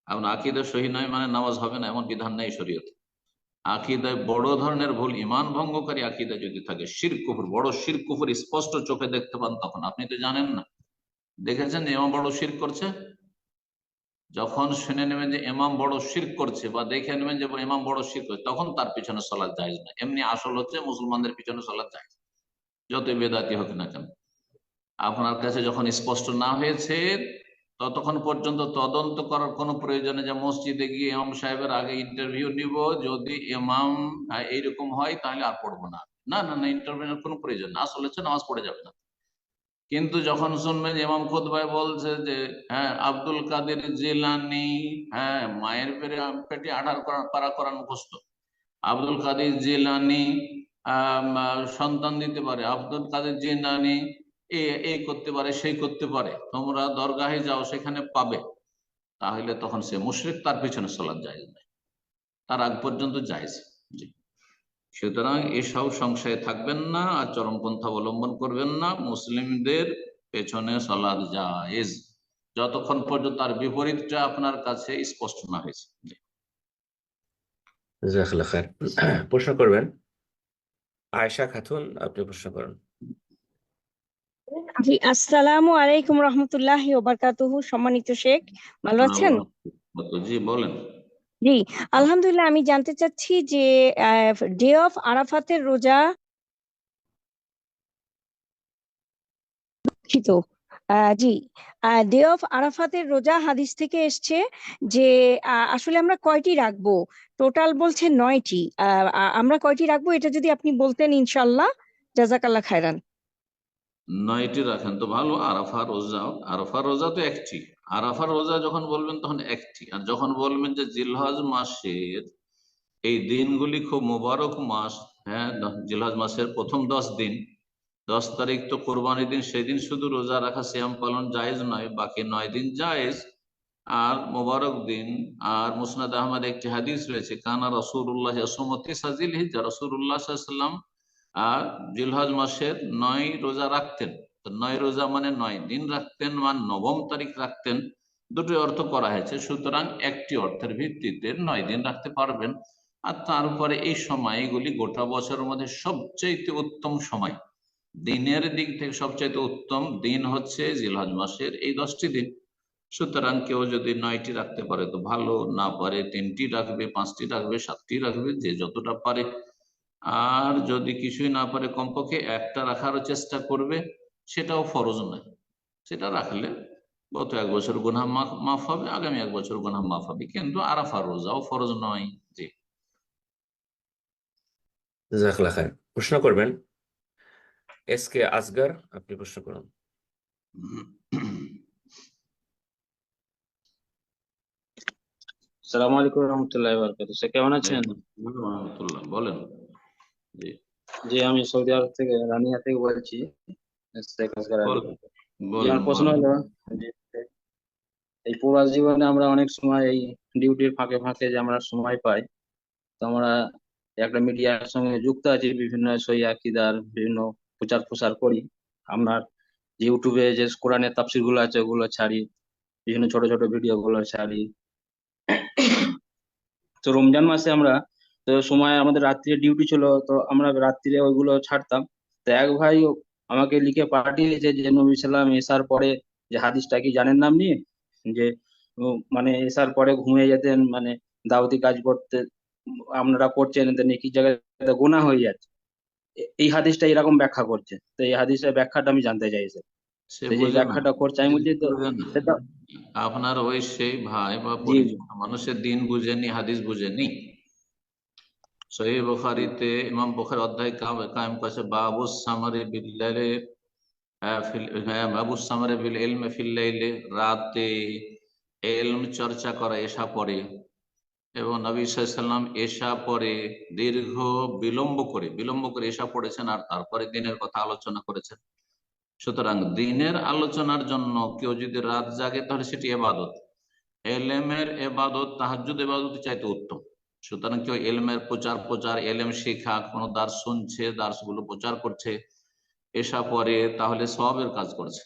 S2: আপনার আকিদা সহি নয় মানে নামাজ হবে না এমন বিধান নেই শরীয়তে। আকিদায় বড় ধরনের ভুল, ইমান ভঙ্গকারী আকিদা যদি থাকে, শিরক কুফর, বড় শিরক কুফর স্পষ্ট চোখে দেখতে পান, তখন আপনি তো জানেন না, দেখেছেন যে ইমাম বড় শিরক করছে, যখন শুনে নেবেন যে ইমাম বড় শিরক করছে বা দেখে নেবেন যে ইমাম বড় শিরক করছে, তখন তার পিছনে সালাত জায়েজ না। এমনি আসল হচ্ছে মুসলমানদের পিছনে সালাত জায়েজ, যতই বেদাতি হোক না কেন। আপনার কাছে যখন স্পষ্ট না হয়েছে ততক্ষণ পর্যন্ত তদন্ত করার কোনো প্রয়োজন নেই যে মসজিদে গিয়ে ইমাম সাহেবের আগে ইন্টারভিউ নিব, যদি ইমাম এইরকম হয় তাহলে আর পড়বো না। না না না, ইন্টারভিউর কোনো প্রয়োজন না, আসলে হচ্ছে নামাজ পড়ে যাবে না। কিন্তু যখন শুনবেন যে ইমাম খুতবায় বলছে যে হ্যাঁ আব্দুল কাদের জিলানী, হ্যাঁ মায়ের পেটে 18 পারা কোরআন মুখস্থ, আব্দুল কাদের জিলানী সন্তান দিতে পারে, আব্দুল কাদের জিলানী এই করতে পারে সেই করতে পারে, তোমরা দরগাহে যাও সেখানে পাবে, তাহলে তখন সে মুশরিক, তার পিছনে সালাত জায়েজ নাই, তার আগ পর্যন্ত জায়েজ। জি, সুতরাং এসব সংশয়ে থাকবেন না আর চরমপন্থা অবলম্বন করবেন না। মুসলিমদের পেছনে সালাত জায়েজ, যতক্ষণ পর্যন্ত তার বিপরীতটা আপনার কাছে স্পষ্ট না হয়েছে। জি।
S3: জাজাকাল্লাহ খায়ের। প্রশ্ন করবেন আয়েশা খাতুন, আপনি প্রশ্ন করুন।
S7: জি, আসসালামু আলাইকুম রহমতুল্লাহি ওয়া বারাকাতুহু। সম্মানিত শেখ, ভালো আছেন?
S2: জি বলেন।
S7: জি, আলহামদুলিল্লাহ। আমি জানতে চাচ্ছি যে ডে অফ আরাফাতের রোজা, দুঃখিত, জি, ডে অফ আরাফাতের রোজা হাদিস থেকে এসছে যে আসলে আমরা কয়টি রাখবো? টোটাল বলছে 9টি। আমরা কয়টি রাখবো এটা যদি আপনি বলতেন ইনশাল্লাহ, জাজাকাল্লাহ খায়রান।
S2: 9টি রাখেন তো ভালো। আরাফার রোজা তো একটি। আরাফার রোজা যখন বলবেন তখন একটি, আর যখন বলবেন যে জিলহজ মাসের এই দিনগুলি খুব মোবারক মাস, হ্যাঁ জিলহজ মাসের প্রথম 10 দিন, 10 তারিখ তো কোরবানির দিন, সেই দিন শুধু রোজা রাখা সিয়াম পালন জায়েজ নয়, বাকি 9 দিন জায়েজ আর মোবারক দিন। আর মুসনাদ আহমদ একটি হাদিস রয়েছে, কানা রাসূলুল্লাহ ইয়াসুমু সাজিল হিজ্জা, রাসূলুল্লাহ সাল্লাল্লাহু আলাইহি ওয়াসাল্লাম আর জিলহজ মাসের 9 রোজা রাখতেন। তো 9 রোজা মানে 9 দিন রাখতেন, মানে 9ম তারিখ রাখতেন, দুটোই অর্থ করা হয়েছে। সুতরাং একটি অর্থের ভিত্তিতে 9 দিন রাখতে পারবেন। আর তারপরে এই সময়গুলি গোটা বছরের মধ্যে সবচাইতে উত্তম সময়, দিনের দিক থেকে সবচাইতে উত্তম দিন হচ্ছে জিলহজ মাসের এই 10টি দিন। সুতরাং কেউ যদি 9টি রাখতে পারে তো ভালো, না পারে 3টি রাখবে, 5টি রাখবে, 7টি রাখবে, যে যতটা পারে। আর যদি কিছুই না পারে কমপক্ষে একটা রাখারও চেষ্টা করবে, সেটাও ফরজ নয়। সেটা রাখলে গত 1 বছর গুনাহ মাফ হবে, আগামী 1 বছর গুনাহ মাফ হবে, কিন্তু আরাফার রোজাও ফরজ নয়। জি।
S3: জাজাকাল্লাহ খায়ের। প্রশ্ন করবেন এস কে আসগর, আপনি প্রশ্ন করুন।
S8: আসসালামু আলাইকুম রহমতুল্লাহি ওয়া বারাকাতুহু। স্যার কেমন আছেন?
S2: রহমতুল্লাহ, বলেন। জি
S8: জি, আমি সৌদি আরব থেকে রানিয়া থেকে বলছি, শেখ আসগর আলী। জি,
S2: বলেন
S8: আমার প্রশ্ন
S2: বলেন।
S8: হলো যে এই প্রবাস জীবনে আমরা অনেক সময় এই ডিউটির ফাঁকে ফাঁকে যে আমরা সময় পাই, তো আমরা একটা মিডিয়ার সঙ্গে যুক্ত আছি, বিভিন্ন সহিহ আকীদার বিভিন্ন প্রচার প্রসার করি। আপনার যে ইউটিউবে যে কোরআনের তাফসীর গুলো আছে ওগুলো ছাড়ি, বিভিন্ন ছোট ছোট ভিডিও গুলো ছাড়ি। তো রমজান মাসে আমরা, তো সময় আমাদের রাত্রে ডিউটি ছিল, তো আমরা রাত্রিরে ওইগুলো ছাড়তাম। তো এক ভাই আমাকে লিখে পাঠিয়েছে যে নবী সাল্লাম এসার পরে, যে হাদিসটা কি জানেন না আপনি, যে মানে এসার পরে ঘুমিয়ে যেতেন, মানে দাওয়াতি কাজ করতে আপনারা করছেন, তো নেকি জায়গায় গুনাহ হয়ে যাচ্ছে। এই হাদিসটা এরকম ব্যাখ্যা করছে, তো এই হাদিসের ব্যাখ্যাটা আমি জানতে চাই স্যার।
S2: সে
S8: তো যে
S2: বুঝে না,
S8: ব্যাখ্যাটা করছে আমি বলছি তো
S2: বুঝে না।
S8: সেটা।
S2: আপনার ওই সেই ভাই বা
S8: জি
S2: পরিচিত মানুষের দিন বুঝেনি, হাদিস বুঝেনি। সহিহ বুখারীতে ইমাম বুখারী অধ্যায় কায়েম করেছে বাবু সামারি বিল্লাইলে, বাবু সামারি বিল ইলমি ফিল লাইলি, রাতে ইলম চর্চা করা এশা পড়ে। এবং নবী সাল্লাল্লাহু আলাইহি ওয়াসাল্লাম এশা পরে দীর্ঘ বিলম্ব করে এশা পড়েছেন আর তারপরে দিনের কথা আলোচনা করেছেন। সুতরাং দিনের আলোচনার জন্য কেউ যদি রাত জাগে তাহলে সেটি ইবাদত। এলেমের ইবাদত তাহাজ্জুদ ইবাদত চাইতে উত্তম। সুতরাং কেউ এলমের প্রচার এলেম শেখা, কোনো দার্স শুনছে, দার্স গুলো প্রচার করছে, এশা পরে, তাহলে সওয়াবের কাজ করছে,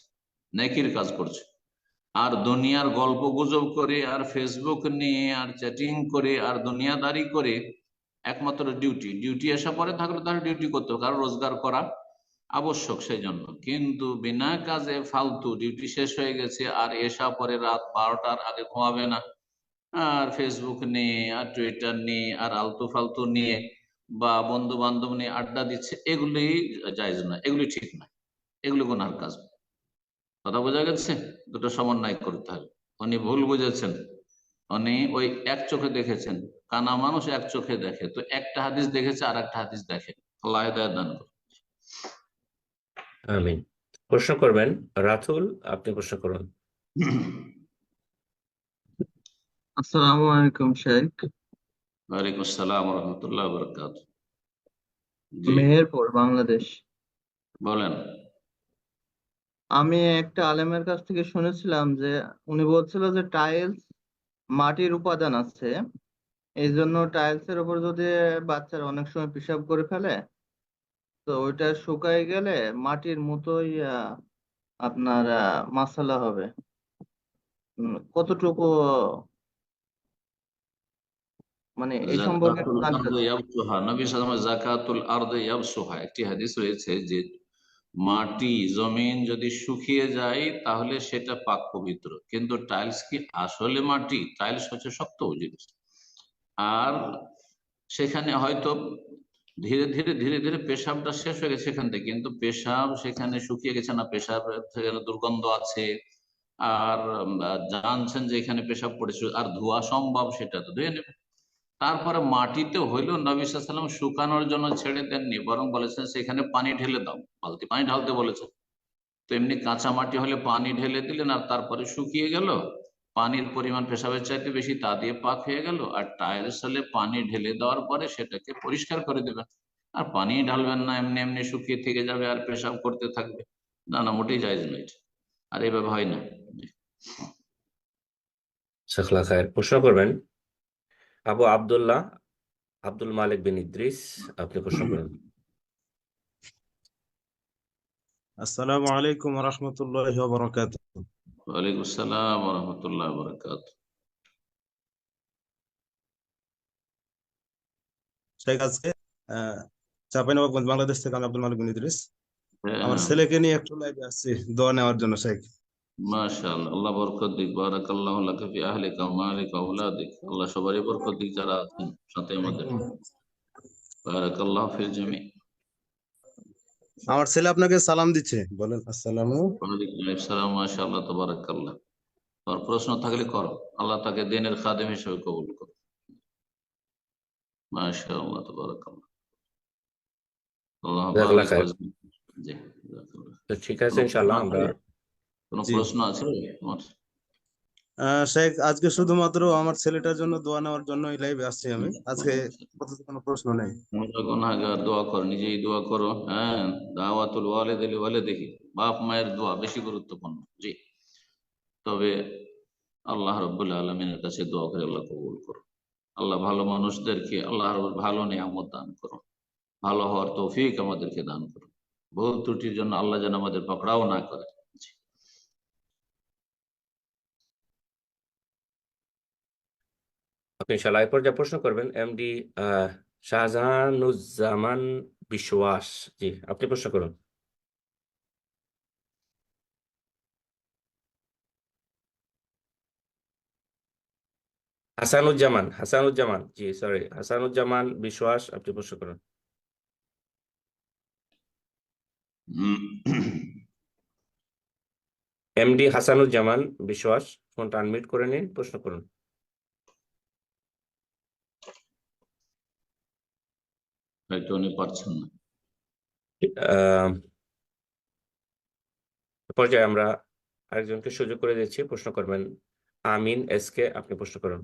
S2: নেকির কাজ করছে। আর দুনিয়ার গল্প গুজব করে আর ফেসবুক নিয়ে আর চ্যাটিং করে আর দুনিয়াদারি করে একমাত্র ডিউটি এসে পরে থাকলে তাহলে ডিউটি করতে হবে, কারণ রোজগার করা আবশ্যক সেই জন্য। কিন্তু বিনা কাজে ফালতু ডিউটি শেষ হয়ে গেছে আর এসা পরে রাত 12টার আগে ঘুমাবে না, আর ফেসবুক নিয়ে আর টুইটার নিয়ে আর আলতু ফালতু নিয়ে বা বন্ধু বান্ধব নিয়ে আড্ডা দিচ্ছে, এগুলি জায়েজ নয়, এগুলি ঠিক নয়, এগুলি গুনার কাজ। কথা বোঝা গেছে? দুটো সমন্বয় করতে হবে। উনি ভুল বুঝেছেন, উনি ওই এক চোখে দেখেছেন, কানা মানুষ এক চোখে দেখে, তো একটা হাদিস দেখেছে আর একটা হাদিস দেখে। আল্লাহ হিদায়াত দান করুন।
S3: আমিন। প্রশ্ন করবেন রাতুল, আপনি প্রশ্ন করুন।
S9: আসসালামু আলাইকুম শেখ।
S2: ওয়ালাইকুম আসসালাম ওয়া রাহমাতুল্লাহি ওয়া বারাকাতুহু। জি
S9: মেহেরপুর, বাংলাদেশ।
S2: বলেন।
S9: আমি একটা আলেমের কাছ থেকে শুনেছিলাম যে উনি বলছিল যে টাইলস মাটির উপাদান আছে, এই জন্য টাইলসের উপর যদি বাচ্চারা অনেক সময় পেশাব করে ফেলে তো ওইটা শুকায় গেলে মাটির মতোই আপনার মাসালা হবে। কতটুকু মানে এই সম্পর্কে একটু
S2: জাকাতুল
S9: জানতে
S2: আরদি
S9: চাচ্ছি।
S2: ইয়াবসুহা, নবী সাল্লাল্লাহু আলাইহি ওয়াসাল্লাম জাকাতুল আরদি ইয়াবসুহা, একটি হাদিস রয়েছে যে মাটি জমিন যদি শুকিয়ে যায় তাহলে সেটা পাক পবিত্র। কিন্তু টাইলস কি আসলে মাটি? টাইলস হচ্ছে শক্ত জিনিস, আর সেখানে হয়তো ধীরে ধীরে পেশাবটা শেষ হয়ে গেছে সেখান থেকে, কিন্তু পেশাব সেখানে শুকিয়ে গেছে না, পেশাব থেকে দুর্গন্ধ আছে, আর জানছেন যে এখানে পেশাব পড়েছে আর ধোয়া সম্ভব, সেটা তো ধুয়ে নেবে। তারপরে মাটিতে হইলেও নবী সাল্লাল্লাহু আলাইহি ওয়াসাল্লাম শুকানোর জন্য ছেড়ে দেননি, বরং বলেছেন সেখানে পানি ঢেলে দাও, বালতি পানি ঢালতে বলেছেন। তো এমনি কাঁচা মাটি হলে পানি ঢেলে দিলেন আর তারপরে শুকিয়ে গেল, পানির পরিমাণ পেশাবের চাইতে বেশি, তা দিয়ে পাক হয়ে গেল। আর টাইলস হলে পানি ঢেলে দেওয়ার পরে সেটাকে পরিষ্কার করে দেবেন, আর পানি ঢালবেন না, এমনি এমনি শুকিয়ে থেকে যাবে আর পেশাব করতে থাকবে। না না, মোটেই জায়েজ নয় এটা। আর এইভাবে হয় না।
S3: জাযাকাল্লাহ খায়ের। প্রশ্ন করবেন আবু আব্দুল্লাহ আব্দুল মালিক বিন ইদ্রিস, আপনি প্রশ্ন করুন।
S10: আসসালামু আলাইকুম ওয়া রাহমাতুল্লাহি ওয়া বারাকাতুহু।
S2: ওয়ালাইকুম আসসালাম ওয়া রাহমাতুল্লাহি ওয়া বারাকাতুহু।
S10: শেখ, আজকে চাঁপাইনবাবগঞ্জ, বাংলাদেশ থেকে আমি আব্দুল মালিক বিন ইদ্রিস। আমার
S2: হ্যাঁ,
S10: ছেলেকে নিয়ে একটু লাইভে আসছি দোয়া নেওয়ার জন্য শেখ।
S2: মাশাআল্লাহ, আল্লাহ বরকত দিক, বারাকাল্লাহু লাকা ফি আহলিকা ওয়া মালিকা ওয়া আওলাদিক। আল্লাহ সবারই বরকত দিক যারা আছেন সাথে আমাদের। বারাকাল্লাহু ফিল জামি।
S10: আমার ছেলে আপনাকে সালাম দিচ্ছে, বলেন আসসালামু।
S2: ওয়ালাইকুম আসসালাম, মাশাআল্লাহ, তাবারাকাল্লাহ। আর প্রশ্ন থাকলে করো, আল্লাহ তাকে দিনের খাদেম হিসেবে কবুল করো। মাশাআল্লাহ, তাবারাকাল্লাহ। আল্লাহ
S3: জাযাকাল্লাহ
S2: বারিক
S3: খায়ের।
S2: ওয়াজজিদ। জি, জাযাকাল্লাহ।
S3: তো ঠিক আছে,
S2: কোনো প্রশ্ন
S3: ইনশাআল্লাহ
S2: আছে?
S3: আমরা
S2: কোনো
S10: জি
S2: প্রশ্ন আছে তোমার?
S10: শেখ, আজকে শুধুমাত্র আমার ছেলেটার জন্য দোয়া নেওয়ার জন্যই লাইভে আসছি আমি আজকে। কোনো প্রশ্ন নেই।
S2: তোমরা গুনাহগার, দোয়া করো, নিজেই দোয়া করো। হ্যাঁ, দাওয়াতুল ওয়ালিদ লিওয়ালিদিহি, বাপ মায়ের দোয়া বেশি গুরুত্বপূর্ণ। জি, তবে আল্লাহ রাব্বুল আলামিনের কাছে দোয়া করে আল্লাহ কবুল করো। আল্লাহ ভালো মানুষদেরকে আল্লাহর ভালো নিয়ামত দান করো, ভালো হওয়ার তৌফিক আমাদেরকে দান করো। ভুল ত্রুটির জন্য আল্লাহ যেন আমাদের পাকড়াও না করে। জি।
S3: আপনি ইনশাআল্লাহ এরপর যা প্রশ্ন করবেন এমডি শাহজাহানুজ্জামান বিশ্বাস, জি আপনি প্রশ্ন করুন। হাসানুজ্জামান, জি সরি, হাসানুজ্জামান বিশ্বাস, আপনি প্রশ্ন করুন। এমডি হাসানুজ্জামান বিশ্বাস, ফোনটা আনমিউট করে নিন, প্রশ্ন করুন।
S2: হয়তো উনি পারছেন না।
S3: আহ পর্যায়ে আমরা আরেকজনকে সুযোগ করে দিচ্ছি, প্রশ্ন করবেন। আমিন এস কে, আপনি প্রশ্ন করুন।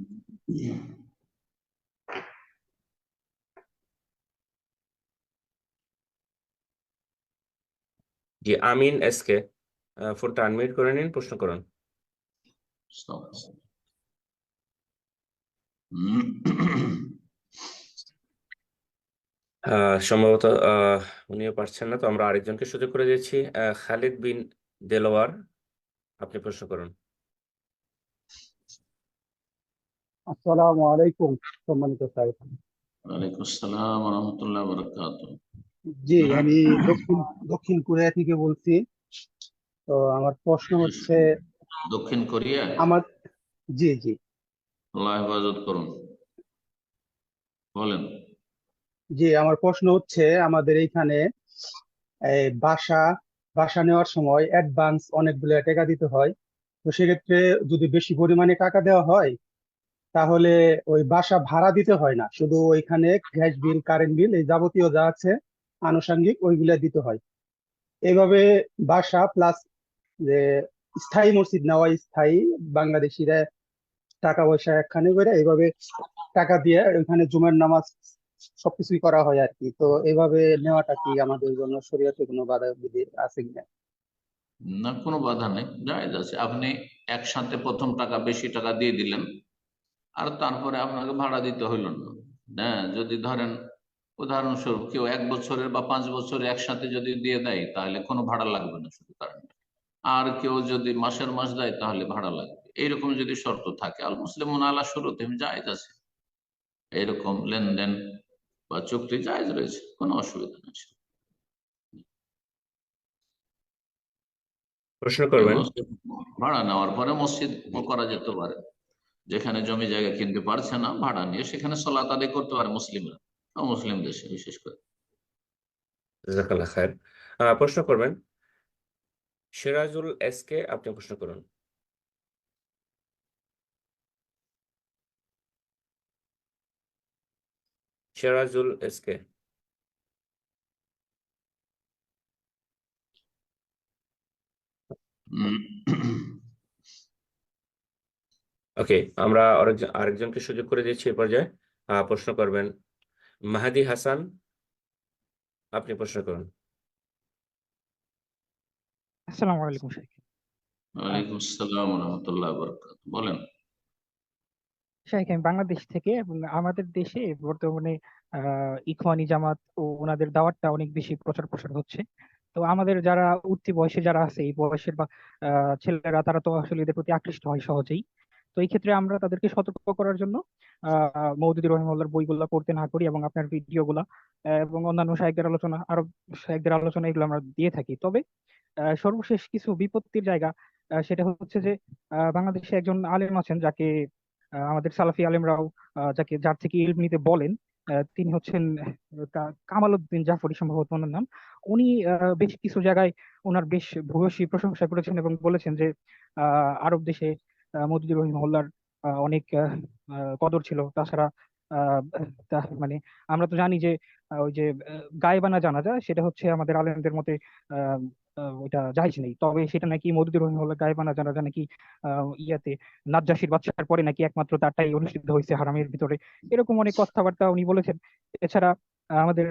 S3: জি, আমিন এস কে, ফোনটা আনমিউট করে নিন, প্রশ্ন করুন। সম্ভবত উনিও পারছেন না, তো আমরা আরেকজনকে সুযোগ করে দিচ্ছি। খালিদ বিন দেলোয়ার, আপনি প্রশ্ন করুন।
S11: আসসালামু আলাইকুম সম্মানিত স্যার।
S2: ওয়ালাইকুম আসসালাম ওয়া রাহমাতুল্লাহি ওয়া বারাকাতুহু।
S11: জি, আমি দক্ষিণ কোরিয়া থেকে বলছি। তো আমার প্রশ্ন হচ্ছে,
S2: দক্ষিণ কোরিয়া?
S11: আমার জি জি
S2: আল্লাহ হেফাজত করুন, বলেন।
S11: জি আমার প্রশ্ন হচ্ছে, আমাদের এইখানে এই বাসা নেওয়ার সময় অ্যাডভান্স অনেকগুলো টাকা দিতে হয়। তো সেক্ষেত্রে যদি বেশি পরিমাণে টাকা দেওয়া হয়, তাহলে ওই বাসা ভাড়া দিতে হয় না, শুধু ওইখানে গ্যাস বিল, কারেন্ট বিল, এই যাবতীয় যা আছে আনুষঙ্গিক ওইগুলা দিতে হয়। এইভাবে বাসা প্লাস যে স্থায়ী মসজিদ নেওয়া, স্থায়ী বাংলাদেশিরা টাকা পয়সা একখানে করে এইভাবে টাকা দিয়ে ওইখানে জুমার নামাজ সবকিছুই করা হয় আর কি। তো এইভাবে নেওয়াটা কি আমাদের জন্য শরীয়তে কোনো বাধা বিধি আছে কিনা?
S2: না, কোনো বাধা নেই, জায়েজ আছে। আপনি একসাথে প্রথম টাকা, বেশি টাকা দিয়ে দিলেন, আর তারপরে আপনাকে ভাড়া দিতে হইল না। হ্যাঁ, যদি ধরেন উদাহরণস্বরূপ কেউ 1 বছরের বা 5 বছরের একসাথে যদি দিয়ে দেয়, তাহলে কোনো ভাড়া লাগবে না শুধু কারেন্ট। আর কেউ যদি মাসের মাস দেয়, তাহলে ভাড়া লাগবে। এইরকম যদি শর্ত থাকে, আল মুসলিমুন আলা শুরুতিহিম, জায়েজ আছে। এইরকম লেনদেন বা চুক্তি জায়েজ রয়েছে, কোনো অসুবিধা নেই।
S3: প্রশ্ন করবেন।
S2: ভাড়া নেওয়ার পরে মসজিদ করা যেতে পারে। যেখানে জমি জায়গা কিনতে পারছে না, ভাড়া নিয়ে সেখানে সালাত আদায় করতে পারে মুসলিমরা, মুসলিম দেশে বিশেষ করে।
S3: জাযাকাল্লাহ খায়ের। প্রশ্ন করবেন সিরাজুল এস কে, আপনি প্রশ্ন করুন। Sirajul S K. ওকে, আমরা আরেকজনকে সুযোগ করে দিচ্ছি এই পর্যায়ে। প্রশ্ন করবেন মাহাদি হাসান, আপনি প্রশ্ন করুন।
S12: আসসালামু আলাইকুম শেখ।
S2: ওয়ালাইকুম আসসালাম ওয়া রাহমাতুল্লাহি ওয়া বারাকাতুহু, বলেন।
S12: শেখ, আমি বাংলাদেশ থেকে, এবং আমাদের দেশে বর্তমানে ইখওয়ানি জামাত ও ওনাদের দাওয়াতটা অনেক বেশি প্রচার প্রসার হচ্ছে। তো আমাদের যারা উঠতি বয়সে যারা আছে, এই বয়সের বা ছেলেরা, তারা তো আসলে এদের প্রতি আকৃষ্ট হয় সহজেই। তো এই ক্ষেত্রে আমরা তাদেরকে সতর্ক করার জন্য মওদুদী রহিমাহুল্লাহর বইগুলো পড়তে না করি, এবং আপনার ভিডিওগুলা এবং অন্যান্য শায়েখদের আলোচনা, আরো শায়েখদের আলোচনা, এগুলো আমরা দিয়ে থাকি। তবে সর্বশেষ কিছু বিপত্তির জায়গা, সেটা হচ্ছে যে বাংলাদেশে একজন আলেম আছেন, যাকে আমাদের সালাফি আলেমরাও যার থেকে ইলম নিতে বলেন। তিনি হচ্ছেন কামাল উদ্দিন জাফরি, সম্ভবত ওনার নাম। উনি বেশ কিছু জায়গায় ওনার বেশ ভূয়সী প্রশংসা করেছেন এবং বলেছেন যে আরব দেশে মওদুদী রহিমাহুল্লাহর অনেক কদর ছিল। তাছাড়া আহ মানে আমরা তো জানি যে ওই যে গায়েবানা জানাজা, সেটা হচ্ছে আমাদের আলেমদের মতে আহ ওইটা জায়েজ নেই। তবে সেটা নাকি মওদুদী রহিমাহুল্লাহ গায়েবানা জানাজা নাকি ইয়াতে নাজ্জাশীর বাদশার পরে নাকি একমাত্র তারটাই অনুষ্ঠিত হয়েছে হারামের ভিতরে। এরকম অনেক কথাবার্তা উনি বলেছেন। এছাড়া আমাদের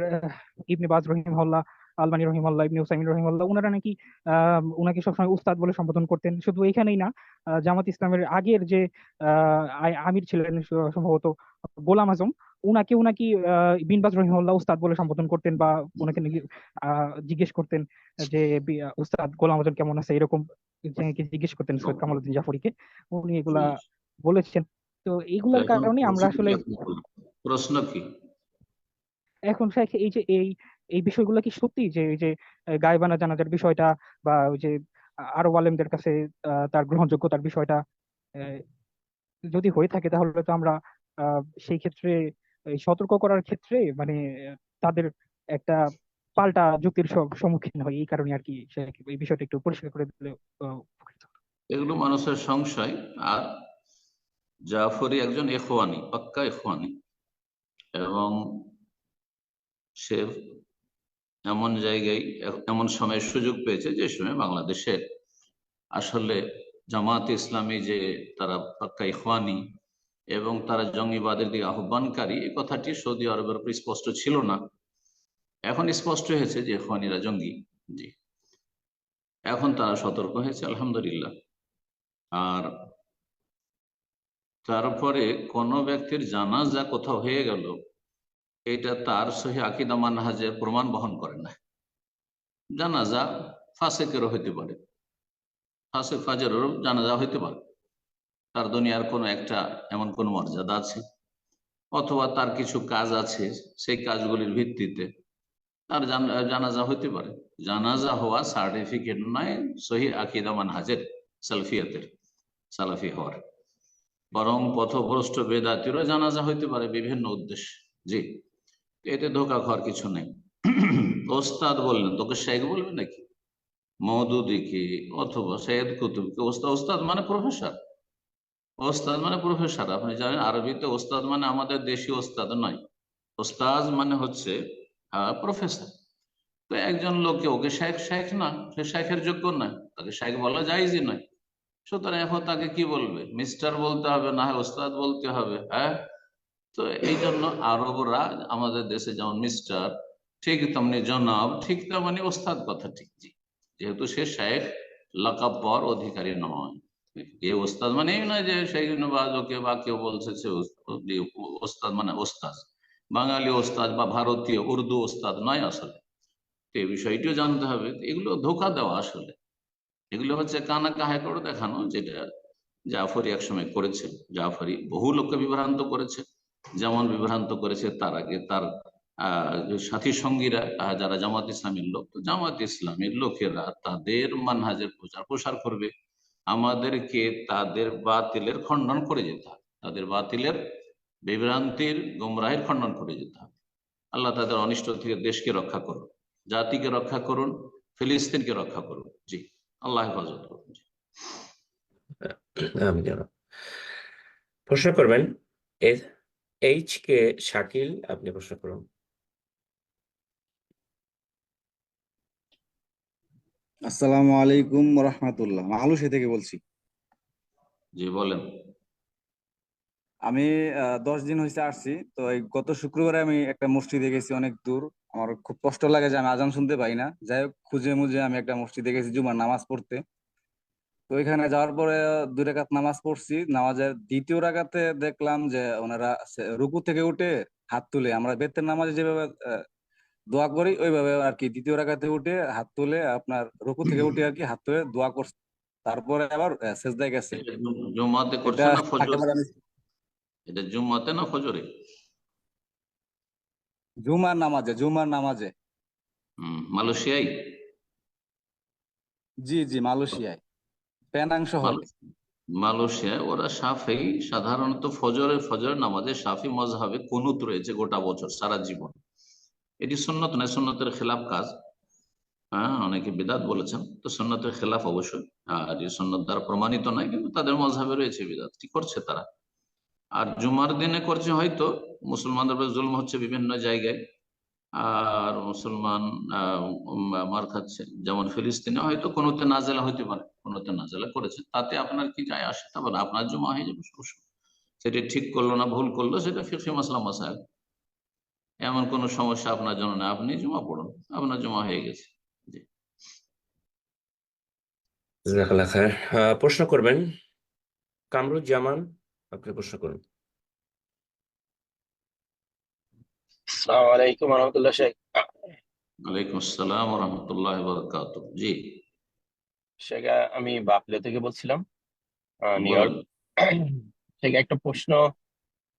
S12: ইবনে বাজ রহিমাহুল্লাহ, আলবানী রহিমাহুল্লাহ, ইবনে উসাইমিন রহিমাহুল্লাহ, ওনারা নাকি উনাকে সবসময় উস্তাদ বলে সম্বোধন করতেন। শুধু এখানেই না, জামাত ইসলামের আগের যে আমির ছিলেন সম্ভবত গোলাম আজম, উনাকে উনাকি বিন বাজ রহিমাহুল্লাহ উস্তাদ বলে সম্বোধন করতেন, বা ওনাকে নাকি জিজ্ঞেস করতেন যে উস্তাদ গোলাম আজম কেমন আছে, এরকম জিজ্ঞেস করতেন সৈয়দ কামালউদ্দিন জাফরিকে। উনি এগুলা বলেছেন। তো এইগুলার
S2: এখন
S12: কারণে আমরা আসলে
S2: প্রশ্ন কি?
S12: এখন শেখ, এই যে এই বিষয়গুলো কি সত্যি, যে এই যে গায়েবানা জানাজার বিষয়টা, বা ওই যে আরব আলেমদের কাছে তার গ্রহণযোগ্যতার বিষয়টা, আহ, যদি হয়ে থাকে, তাহলে তো আমরা সেই ক্ষেত্রে এই সতর্ক করার ক্ষেত্রে মানে তাদের একটা পাল্টা যুক্তির সম্মুখীন হয়। এই কারণে আর কি শেখ, এই বিষয়টা একটু পরিষ্কার করে দিলে উপকৃত হতো।
S2: এগুলো মানুষের সংশয়। আর জাফরি একজন ইখওয়ানি, পাক্কা ইখওয়ানি, এবং সে এমন জায়গায় এমন সময় সুযোগ পেয়েছে যে সময় বাংলাদেশে আসলে জামাত ইসলামী যে তারা পাক্কা ইখওয়ানি এবং তারা জঙ্গিবাদের দিকে আহ্বানকারী, এই কথাটি সৌদি আরবের উপর স্পষ্ট ছিল না। এখন স্পষ্ট হয়েছে যে ইখওয়ানিরা জঙ্গি। জি, এখন তারা সতর্ক হয়েছে, আলহামদুলিল্লাহ। আর তারপরে কোন ব্যক্তির জানাজা কোথাও হয়ে গেল, এটা তার সহি আকীদা মানহাজের প্রমাণ বহন করে না। জানাজা ফাসেকেরও হইতে পারে, ফাসেক ফাজেরেরও জানাজা হইতে পারে, তার দুনিয়ার কোনো একটা এমন কোন মর্যাদা আছে, অথবা তার কিছু কাজ আছে, সেই কাজগুলির ভিত্তিতে তার জানাজা হইতে পারে। জানাজা হওয়া সার্টিফিকেট নয় সহি আকীদা মানহাজের সালফিয়াতের, সালাফি হওয়ার। বরং পথভ্রষ্ট বেদাতিরও জানাজা হইতে পারে বিভিন্ন উদ্দেশ্যে। জি, এতে ধোকা খাওয়ার কিছু নেই। ওস্তাদ বললেন, তোকে শেখ বলবে নাকি? মওদুদিকে অথবা সৈয়দ কুতুবকে ওস্তাদ, ওস্তাদ মানে প্রফেসর, ওস্তাদ মানে প্রফেসর। আপনি জানেন আরবিতে ওস্তাদ মানে আমাদের দেশি ওস্তাদ নয়, ওস্তাদ মানে হচ্ছে প্রফেসর। তো একজন লোককে ওকে শেখ, শেখ না, সে শেখের যোগ্য নয়, তাকে শেখ বলা জায়েজই নয়। সুতরাং এখন তাকে কি বলবে? মিস্টার বলতে হবে, না হয় ওস্তাদ বলতে হবে। হ্যাঁ, তো এই জন্য আরবরা আমাদের দেশে যেমন মিস্টার, ঠিক তেমনি জনাব, ঠিক তেমনি ওস্তাদ কথা ঠিক। জি, যেহেতু সে শেখ লাকাব পাওয়ার অধিকারী নয়। এ ওস্তাদ মানে এই নয় যে সেই বাজকে বা কেউ বলছে সে ওস্তাদ মানে ওস্তাদ, বাঙালি ওস্তাদ বা ভারতীয় উর্দু ওস্তাদ নয় আসলে। এই বিষয়টিও জানতে হবে। এগুলো ধোকা দেওয়া আসলে, এগুলো হচ্ছে কানা কাহাই করে দেখানো, যেটা জাফরি একসময় করেছে। জাফরি বহু লোককে বিভ্রান্ত করেছে, যেমন বিভ্রান্ত করেছে তার আগে তার সাথী সঙ্গীরা, যারা জামাত ইসলামের লোক। তো জামাত ইসলামের লোকেরা তাদের মানহাজের প্রচার প্রসার করবে, আমাদেরকে তাদের বাতিলের খণ্ডন করে যেতে হবে, তাদের বাতিলের বিভ্রান্তির গুমরাহের খণ্ডন করে যেতে হবে। আল্লাহ তাদের অনিষ্ট থেকে দেশকে রক্ষা করুন, জাতিকে রক্ষা করুন, ফিলিস্তিনকে রক্ষা করুন। জি, আল্লাহ হেফাজত করুন। জি,
S3: আমি জানো প্রশ্ন করবেন এইচ কে শাকিল, আপনি প্রশ্ন করুন।
S13: আসসালামু আলাইকুম রহমতুল্লাহ, মালয়েশিয়া থেকে বলছি।
S2: জি বলেন।
S13: আমি 10 দিন হয়েছে আসছি। তো এই গত শুক্রবারে আমি একটা মসজিদে গেছি অনেক দূর। আমার খুব কষ্ট লাগে যে আমি আজান শুনতে পাই না। যাই হোক, খুঁজে মুজে আমি একটা মসজিদে গেছি জুমার নামাজ পড়তে। তো এখানে যাওয়ার পরে 2 রাকাত নামাজ পড়ছি। নামাজের দ্বিতীয় রাকাতে দেখলাম যে ওনারা রুকু থেকে উঠে হাত তুলে, আমরা বেতের নামাজে যেভাবে দোয়া করি ওইভাবে আর কি, দ্বিতীয় রাকাতে উঠে হাত তুলে, আপনার রুকু থেকে উঠে আর কি হাত তুলে দোয়া করছে। তারপরে আবার সেজদায় গেছে।
S2: এটা জুম্মাতে করছে
S13: এটা
S2: না ফজর?
S13: একেবারে আমি
S2: এটা জুম্মাতে না ফজরে?
S13: জুমার নামাজে, জুমার নামাজে।
S2: মালয়েশিয়ায়?
S13: জি জি, মালয়েশিয়ায়, পেনাং শহরে।
S2: মালয়েশিয়ায় ওরা সাফি, সাধারণত ফজরের নামাজে সাফি মজহাবে কুনুত রয়েছে গোটা বছর, সারা জীবন। এটি সুন্নত নয়, সুন্নতের খেলাফ কাজ। হ্যাঁ, অনেকে বিদাত বলেছেন, তো সুন্নতের খেলাফ অবশ্যই। আর এই সুন্নত দ্বারা প্রমাণিত নয়, কিন্তু তাদের মজহাবে রয়েছে বিদাত, কি করছে তারা। আর জুমার দিনে করছে হয়তো, মুসলমানদের উপর জুলম হচ্ছে বিভিন্ন জায়গায়, আর মুসলমান মার খাচ্ছে, যেমন ফিলিস্তিনে হয়তো কোনোতে নাজেলা হইতে পারে, কোনোতে নাজেলা করেছে, তাতে আপনার কি যায় আসে? তারপর আপনার জমা হয়ে যাবে সমস্যা। সেটা ঠিক করলো না ভুল করলো, সেটা ফিকহি মাসলা মাসাইল, এমন কোনো সমস্যা আপনার জন্য না। আপনি জমা পড়ুন, আপনার জমা হয়ে গেছে। জি,
S3: জাযাকাল্লাহ খায়ের। প্রশ্ন করবেন কামরুজ্জামান, আপনি প্রশ্ন করুন।
S14: আসসালামু আলাইকুম রহমতুল্লাহ শেখ।
S2: ওয়ালাইকুম আসসালাম রহমতুল্লাহ বারাকাতুহু। জি
S14: শেখ, আমি বাফলে থেকে বলছিলাম, নিউ
S2: বলেন।
S14: ইয়র্ক। শেখ, একটা প্রশ্ন।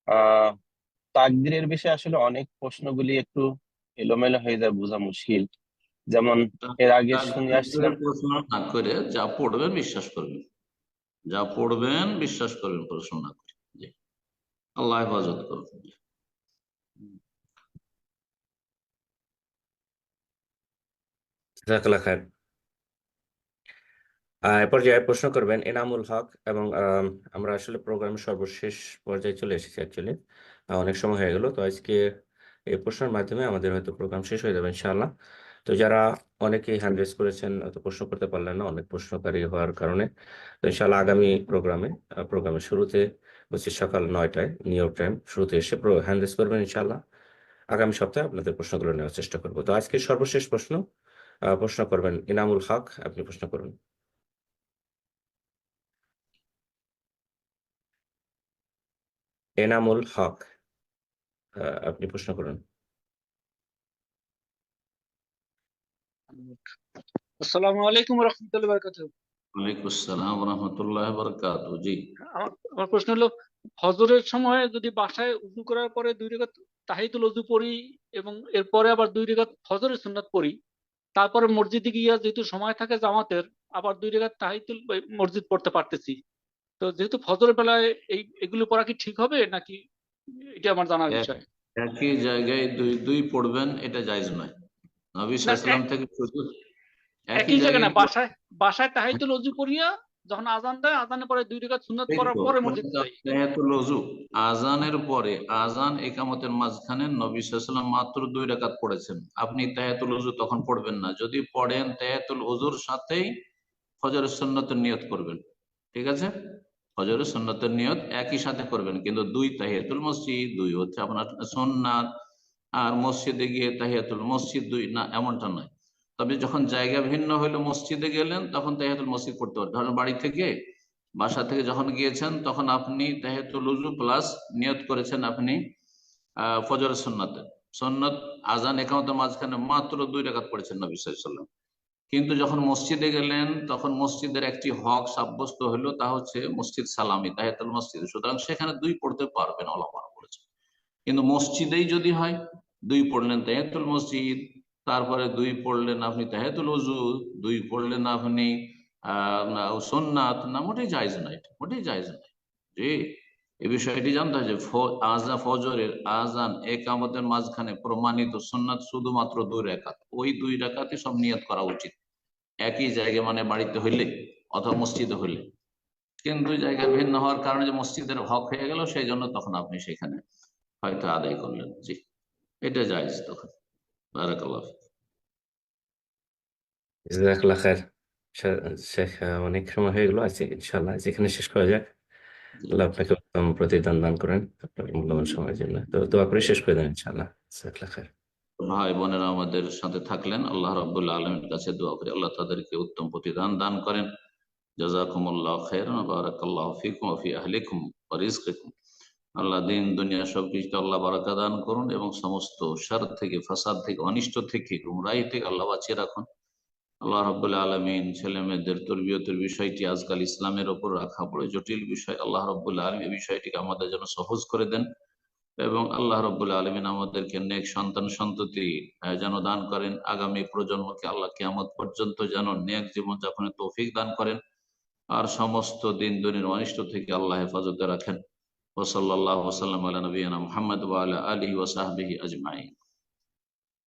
S14: আহ তাকদীরের বিষয়ে আসলে অনেক প্রশ্নগুলি একটু এলোমেলো হয়ে যায়, বোঝা মুশকিল। যেমন এর আগে শুনে আসছিলাম।
S2: প্রশ্ন না করে যা পড়বেন বিশ্বাস করবেন, যা পড়বেন বিশ্বাস করবেন, প্রশ্ন না করে। জি, আল্লাহ হেফাজত করুন।
S3: জাযাকাল্লাহ খায়ের। এ পর্যায়ে প্রশ্ন করবেন এনামুল হক, এবং আমরা আসলে প্রোগ্রামের সর্বশেষ পর্যায়ে চলে এসেছি অ্যাকচুয়ালি, অনেক সময় হয়ে গেল। তো আজকে এই প্রশ্নের মাধ্যমে আমাদের হয়তো প্রোগ্রাম শেষ হয়ে যাবে ইনশাআল্লাহ। তো যারা অনেকেই হ্যান্ড রেজ করেছেন হয়তো প্রশ্ন করতে পারলেন না অনেক প্রশ্নকারী হওয়ার কারণে, তো ইনশাআল্লাহ আগামী প্রোগ্রামের শুরুতে হচ্ছে সকাল 9টায় নিউ ইয়র্ক টাইম শুরুতে এসে হ্যান্ড রেজ করবেন ইনশাআল্লাহ। আগামী সপ্তাহে আপনাদের প্রশ্নগুলো নেওয়ার চেষ্টা করবো। তো আজকে সর্বশেষ প্রশ্ন করবেন ইনামুল হক, আপনি প্রশ্ন করুন। এনামুল হক, আপনি প্রশ্ন করুন।
S15: আসসালামু আলাইকুম রহমতুল্লাহ বারাকাতুহু।
S2: ওয়ালাইকুম আসসালাম রহমতুল্লাহ বরকাত। জি,
S15: আমার প্রশ্ন হলো, ফজরের সময় যদি বাসায় উযু করার পরে 2 রাকাত তাহিয়াতুল ওযু পড়ি এবং এরপরে আবার 2 রাকাত ফজরের সুন্নাত পড়ি, তারপরে মসজিদে গিয়া যেহেতু সময় থাকে জামাতের, আবার 2 রাকাত তাহিয়াতুল মসজিদ পড়তে পারতেছি, তো যেহেতু ফজরের বেলায় এগুলো পড়া কি ঠিক হবে নাকি? এটা আমার জানার বিষয়।
S2: একই জায়গায় দুই দুই পড়বেন এটা জায়েজ নয়। নবী সাল্লাল্লাহু আলাইহি ওয়াসাল্লাম থেকে শুধু
S15: একই জায়গায় না, বাসায় তাহিয়াতুল ওযু পড়িয়া যখন আজান দেয়, আজানের পরে 2 রাকাত সুন্নাত পড়ার পরে মসজিদে যাই।
S2: তাহিয়াতুল ওযু আযানের পরে, আযান ইকামতের মাঝখানে নবী সাল্লাল্লাহু আলাইহি ওয়াসাল্লাম মাত্র 2 রাকাত পড়েছেন। আপনি তাহিয়াতুল ওযু তখন পড়বেন না। যদি পড়েন তাহিয়াতুল ওযুর সাথেই ফজরের সুন্নতের নিয়ত করবেন, ঠিক আছে? ফজরের সুন্নতের নিয়ত একই সাথে করবেন, কিন্তু 2 তাহিয়াতুল মসজিদ, 2 হচ্ছে আপনার সুন্নাত, আর মসজিদে গিয়ে তাহিয়াতুল মসজিদ 2 না, এমনটা নয়। তবে যখন জায়গা ভিন্ন হইলো, মসজিদে গেলেন তখন তাহিয়াতুল মসজিদ পড়তে পারেন। ধরেন বাসা থেকে যখন গিয়েছেন তখন আপনি তাহিয়াতুল ওযু প্লাস নিয়ত করেছেন আপনি ফজরের সুন্নাত আযান ইকামতের মাঝখানে মাত্র 2 রাকাত পড়েছেন নবী সাল্লাল্লাহু আলাইহি ওয়াসাল্লাম। কিন্তু যখন মসজিদে গেলেন তখন মসজিদের একটি হক সাব্যস্ত হলো, তা হচ্ছে মসজিদ সালামি, তাহিয়াতুল মসজিদ। সুতরাং সেখানে 2 পড়তে পারবেন, ওলামারা বলেছে। কিন্তু মসজিদেই যদি হয়, 2 পড়লেন তাহিয়াতুল মসজিদ, তারপরে 2 পড়লেন আপনি তাহিয়াতুল ওযু, 2 পড়লেন আপনি সুন্নাত, না, মোটেই জায়েজ নয়, এটা মোটেই জায়েজ নয়। জি, এই বিষয়টি জানতে হয় যে ফজরের আযান ইকামতের মাঝখানে প্রমাণিত সুন্নাত শুধুমাত্র 2 রাকাত, ওই 2 রাকাতই সব নিয়ত করা উচিত। একই জায়গায়, মানে বাড়িতে হইলে অথবা মসজিদে হইলে। কিন্তু জায়গা ভিন্ন হওয়ার কারণে যে মসজিদের হক হয়ে গেল, সেই জন্য তখন আপনি সেখানে হয়তো আদায় করলেন। জি, এটা জায়েজ তখন। বারাকাল্লাহ ফিক।
S3: জাযাকাল্লাহ খায়ের। শেখ, অনেক সময় হয়ে গেল, আছে ইনশাআল্লাহ যেখানে শেষ করা যাক। আল্লাহ আপনাকে উত্তম প্রতিদান দান করেন আপনার মূল্যবান সময়ের জন্য। তো দোয়া করে শেষ করে দেন ইনশাআল্লাহ। জাযাকাল্লাহ খায়ের।
S2: ভাই বোনেরা আমাদের সাথে থাকলেন, আল্লাহ রাব্বুল আলামিনের কাছে দোয়া করি আল্লাহ তাদেরকে উত্তম প্রতিদান দান করেন। জাযাকুমুল্লাহু খায়রান ওয়া বারাকাল্লাহু ফিকুম ওয়া ফি আহলিকুম ওয়া রিজকিকুম। আল্লাহ দিন দুনিয়া সবকিছু আল্লাহ বারাকা দান করুন এবং সমস্ত শার থেকে, ফাসাদ থেকে, অনিষ্ট থেকে, গুমরাহি থেকে আল্লাহ বাঁচিয়ে রাখুন। আল্লাহ রাব্বুল আলামিন ছেলে মেয়েদের তরবিয়তের বিষয়টি আজকাল ইসলামের ওপর রাখা বড় জটিল বিষয়। আল্লাহ রাব্বুল আলামিন এই বিষয়টিকে আমাদের জন্য সহজ করে দেন এবং আল্লাহ রাব্বুল আলামিন আমাদেরকে নেক সন্তান সন্ততি যেন দান করেন। আগামী প্রজন্মকে আল্লাহ কিয়ামত পর্যন্ত যেন নেক জীবন যাপনের তৌফিক দান করেন, আর সমস্ত দিন দুনিয়ার অনিষ্ট থেকে আল্লাহ হেফাজতে রাখেন। ওয়া সাল্লাল্লাহু ওয়া সাল্লাম আলা নবিয়িনা মুহাম্মদ ওয়া আলা আলিহি ওয়া সাহবিহি আজমাইন।